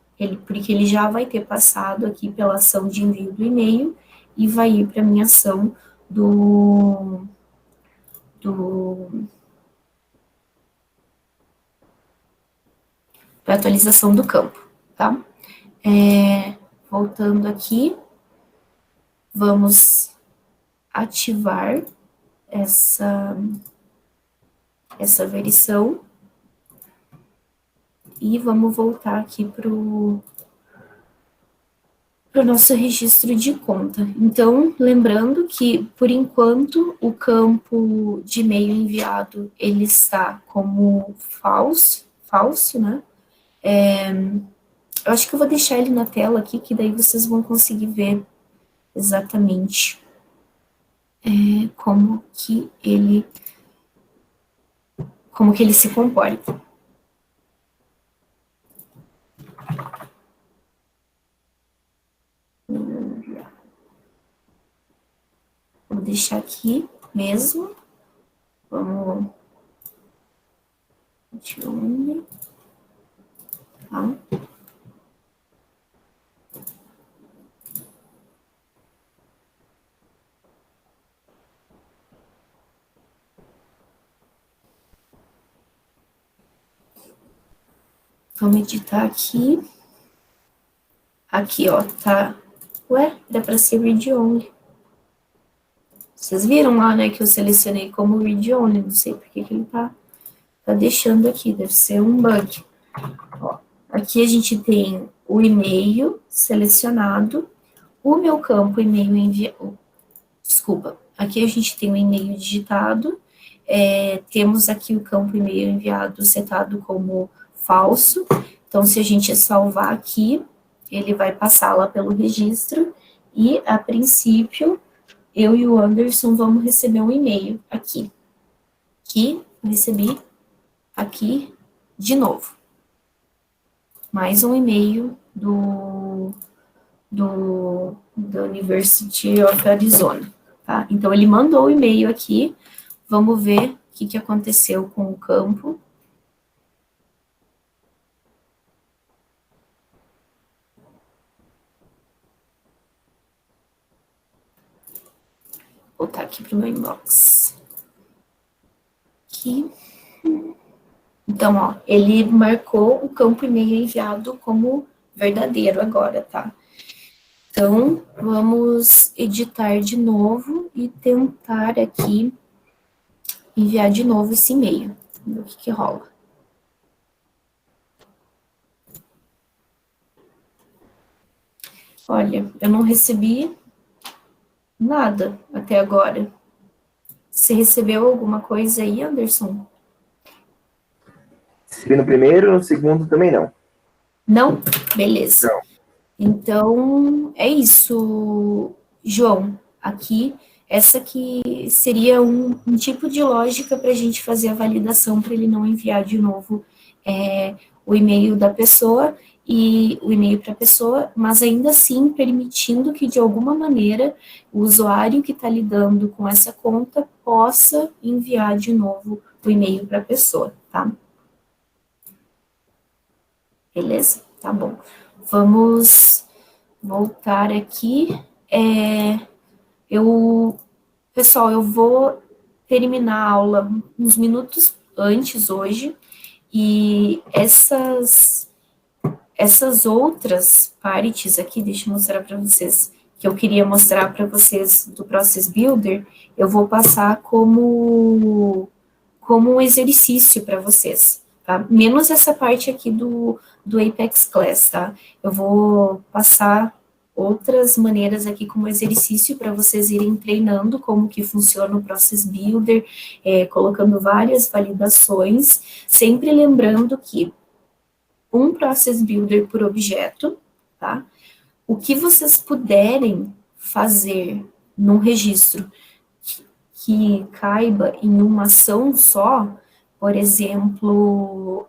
porque ele já vai ter passado aqui pela ação de envio do e-mail e vai ir para a minha ação para atualização do campo, tá? Voltando aqui, vamos ativar essa verição e vamos voltar aqui para o nosso registro de conta. Então, lembrando que, por enquanto, o campo de e-mail enviado, ele está como falso, né? Eu acho que eu vou deixar ele na tela aqui, que daí vocês vão conseguir ver exatamente como que ele se comporta. Vou deixar aqui mesmo. Vamos... Tá? Vamos editar aqui. Aqui, ó, tá... Ué, dá para ser read only. Vocês viram lá, né, que eu selecionei como read only, não sei porque que ele tá deixando aqui, deve ser um bug. Ó, aqui a gente tem o e-mail selecionado, o meu campo e-mail enviado, desculpa, aqui a gente tem o e-mail digitado, temos aqui o campo e-mail enviado setado como falso, então se a gente salvar aqui, ele vai passar lá pelo registro, e a princípio, eu e o Anderson vamos receber um e-mail aqui, que eu recebi aqui de novo. Mais um e-mail do University of Arizona, tá? Então, ele mandou o e-mail aqui, vamos ver o que aconteceu com o campo. Vou voltar aqui para o meu inbox. Aqui. Então, ó, ele marcou o campo e-mail enviado como verdadeiro agora, tá? Então, vamos editar de novo e tentar aqui enviar de novo esse e-mail. Vamos ver o que rola. Olha, eu não recebi nada até agora. Você recebeu alguma coisa aí, Anderson? Recebi no primeiro, no segundo também não. Não? Beleza. Não. Então, é isso, João. Aqui, essa aqui seria um tipo de lógica para a gente fazer a validação para ele não enviar de novo o e-mail da pessoa e o e-mail para a pessoa, mas ainda assim permitindo que, de alguma maneira, o usuário que está lidando com essa conta possa enviar de novo o e-mail para a pessoa, tá? Beleza? Tá bom. Vamos voltar aqui. Pessoal, eu vou terminar a aula uns minutos antes hoje, e essas outras partes aqui, deixa eu mostrar para vocês, que eu queria mostrar para vocês do Process Builder, eu vou passar como um exercício para vocês, tá? Menos essa parte aqui do Apex Class, tá? Eu vou passar outras maneiras aqui como exercício para vocês irem treinando como que funciona o Process Builder, colocando várias validações, sempre lembrando que um Process Builder por objeto, tá? O que vocês puderem fazer num registro que caiba em uma ação só, por exemplo,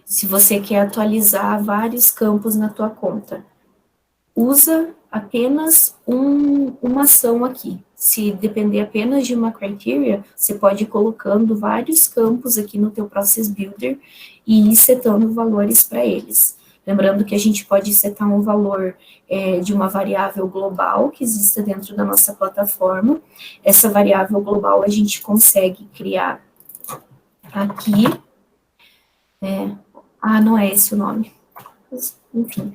se você quer atualizar vários campos na tua conta, usa apenas uma ação aqui. Se depender apenas de uma criteria, você pode ir colocando vários campos aqui no teu Process Builder e ir setando valores para eles. Lembrando que a gente pode setar um valor de uma variável global que exista dentro da nossa plataforma. Essa variável global a gente consegue criar aqui. Não é esse o nome. Enfim,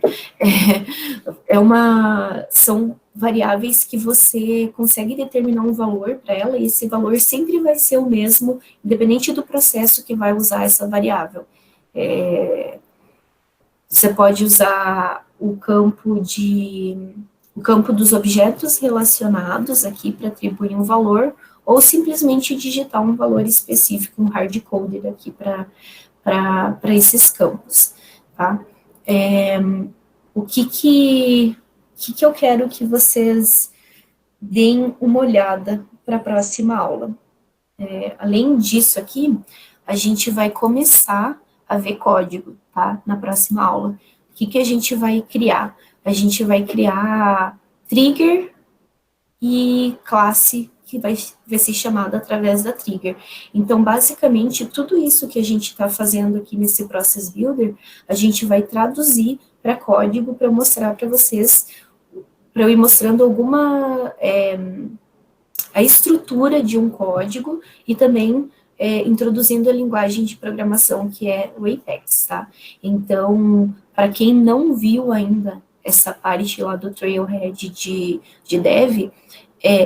são variáveis que você consegue determinar um valor para ela, e esse valor sempre vai ser o mesmo, independente do processo que vai usar essa variável. Você pode usar o campo dos objetos relacionados aqui para atribuir um valor, ou simplesmente digitar um valor específico, um hard-coded aqui para esses campos, tá? O que eu quero que vocês deem uma olhada para a próxima aula? Além disso aqui, a gente vai começar a ver código, tá? Na próxima aula. O que a gente vai criar? A gente vai criar trigger e classe que vai ser chamada através da trigger. Então, basicamente, tudo isso que a gente está fazendo aqui nesse Process Builder, a gente vai traduzir para código para mostrar para vocês, para eu ir mostrando a estrutura de um código e também introduzindo a linguagem de programação que é o Apex, tá? Então, para quem não viu ainda essa parte lá do Trailhead de Dev,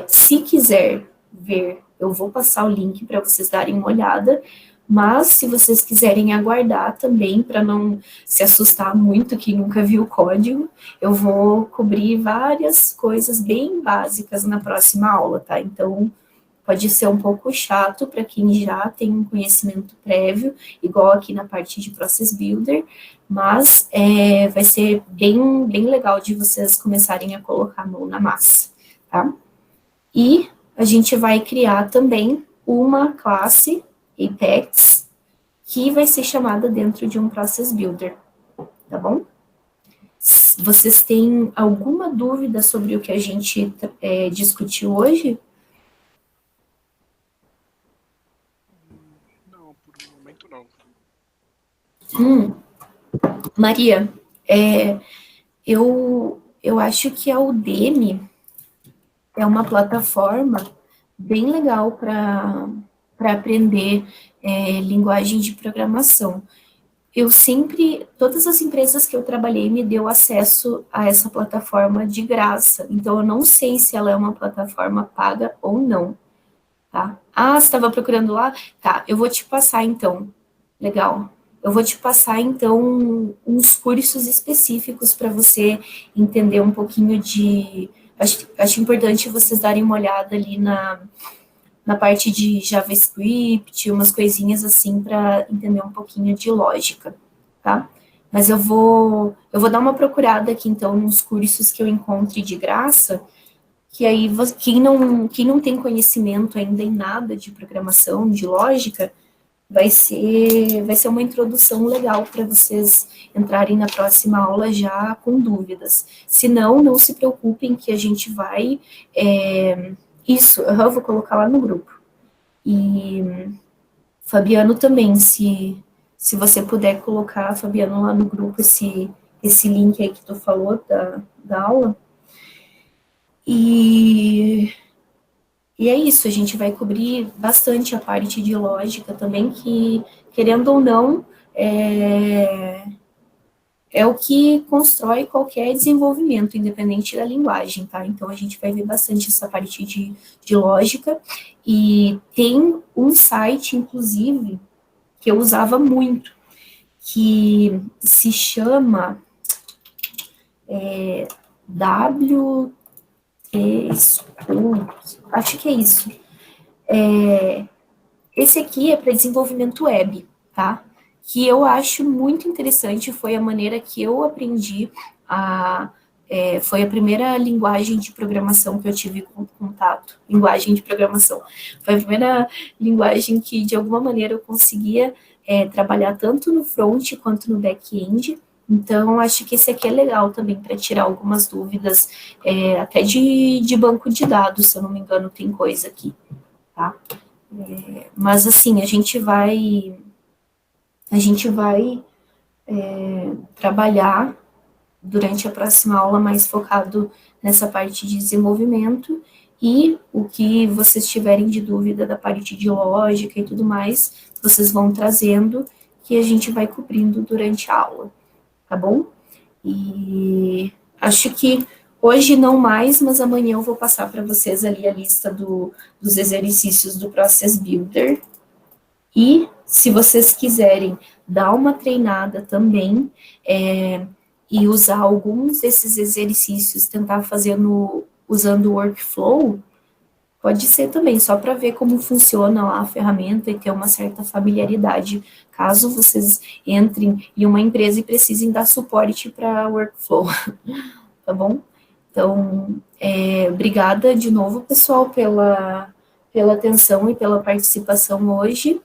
se quiser ver, eu vou passar o link para vocês darem uma olhada, mas se vocês quiserem aguardar também, para não se assustar muito quem nunca viu o código, eu vou cobrir várias coisas bem básicas na próxima aula, tá? Então, pode ser um pouco chato para quem já tem um conhecimento prévio, igual aqui na parte de Process Builder, mas vai ser bem, bem legal de vocês começarem a colocar a mão na massa, tá? E a gente vai criar também uma classe Apex, que vai ser chamada dentro de um Process Builder, tá bom? Vocês têm alguma dúvida sobre o que a gente discutiu hoje? Não, por um momento não. Maria, eu acho que a Udemy é uma plataforma bem legal para aprender linguagem de programação. Todas as empresas que eu trabalhei me deu acesso a essa plataforma de graça, então eu não sei se ela é uma plataforma paga ou não. tá? Ah, você estava procurando lá? Tá, eu vou te passar então. Legal. Eu vou te passar então uns cursos específicos para você entender um pouquinho de. Acho importante vocês darem uma olhada ali na parte de JavaScript, umas coisinhas assim para entender um pouquinho de lógica, tá? Mas eu vou dar uma procurada aqui então nos cursos que eu encontre de graça, que aí quem não tem conhecimento ainda em nada de programação, de lógica, vai ser uma introdução legal para vocês entrarem na próxima aula já com dúvidas. Se não, não se preocupem que a gente vai... eu vou colocar lá no grupo. E Fabiano também, se você puder colocar, Fabiano, lá no grupo esse link aí que tu falou da aula. E é isso, a gente vai cobrir bastante a parte de lógica também, que, querendo ou não, é o que constrói qualquer desenvolvimento, independente da linguagem, tá? Então, a gente vai ver bastante essa parte de lógica, e tem um site, inclusive, que eu usava muito, que se chama acho que é isso. Esse aqui é para desenvolvimento web, tá? Que eu acho muito interessante, foi a maneira que eu aprendi foi a primeira linguagem de programação que eu tive contato, linguagem de programação. Foi a primeira linguagem que, de alguma maneira, eu conseguia trabalhar tanto no front quanto no back-end. Então, acho que esse aqui é legal também para tirar algumas dúvidas, até de banco de dados, se eu não me engano, tem coisa aqui, tá? Mas, assim, a gente vai trabalhar durante a próxima aula mais focado nessa parte de desenvolvimento, e o que vocês tiverem de dúvida da parte de lógica e tudo mais, vocês vão trazendo, que a gente vai cobrindo durante a aula, tá bom? E acho que hoje não mais, mas amanhã eu vou passar para vocês ali a lista dos exercícios do Process Builder. E, se vocês quiserem dar uma treinada também, e usar alguns desses exercícios, tentar fazer usando o workflow, pode ser também, só para ver como funciona lá a ferramenta e ter uma certa familiaridade, caso vocês entrem em uma empresa e precisem dar suporte para workflow, tá bom? Então, obrigada de novo, pessoal, pela atenção e pela participação hoje.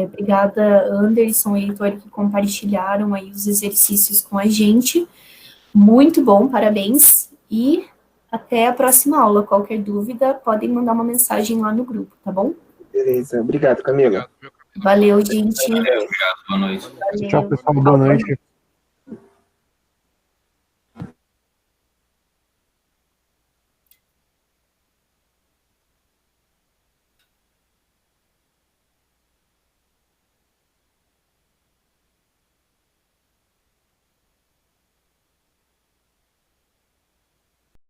Obrigada, Anderson e Heitor, que compartilharam aí os exercícios com a gente. Muito bom, parabéns. E até a próxima aula. Qualquer dúvida, podem mandar uma mensagem lá no grupo, tá bom? Beleza, obrigado, Camila. Valeu, gente. Obrigado, boa noite. Valeu. Tchau, pessoal, boa noite.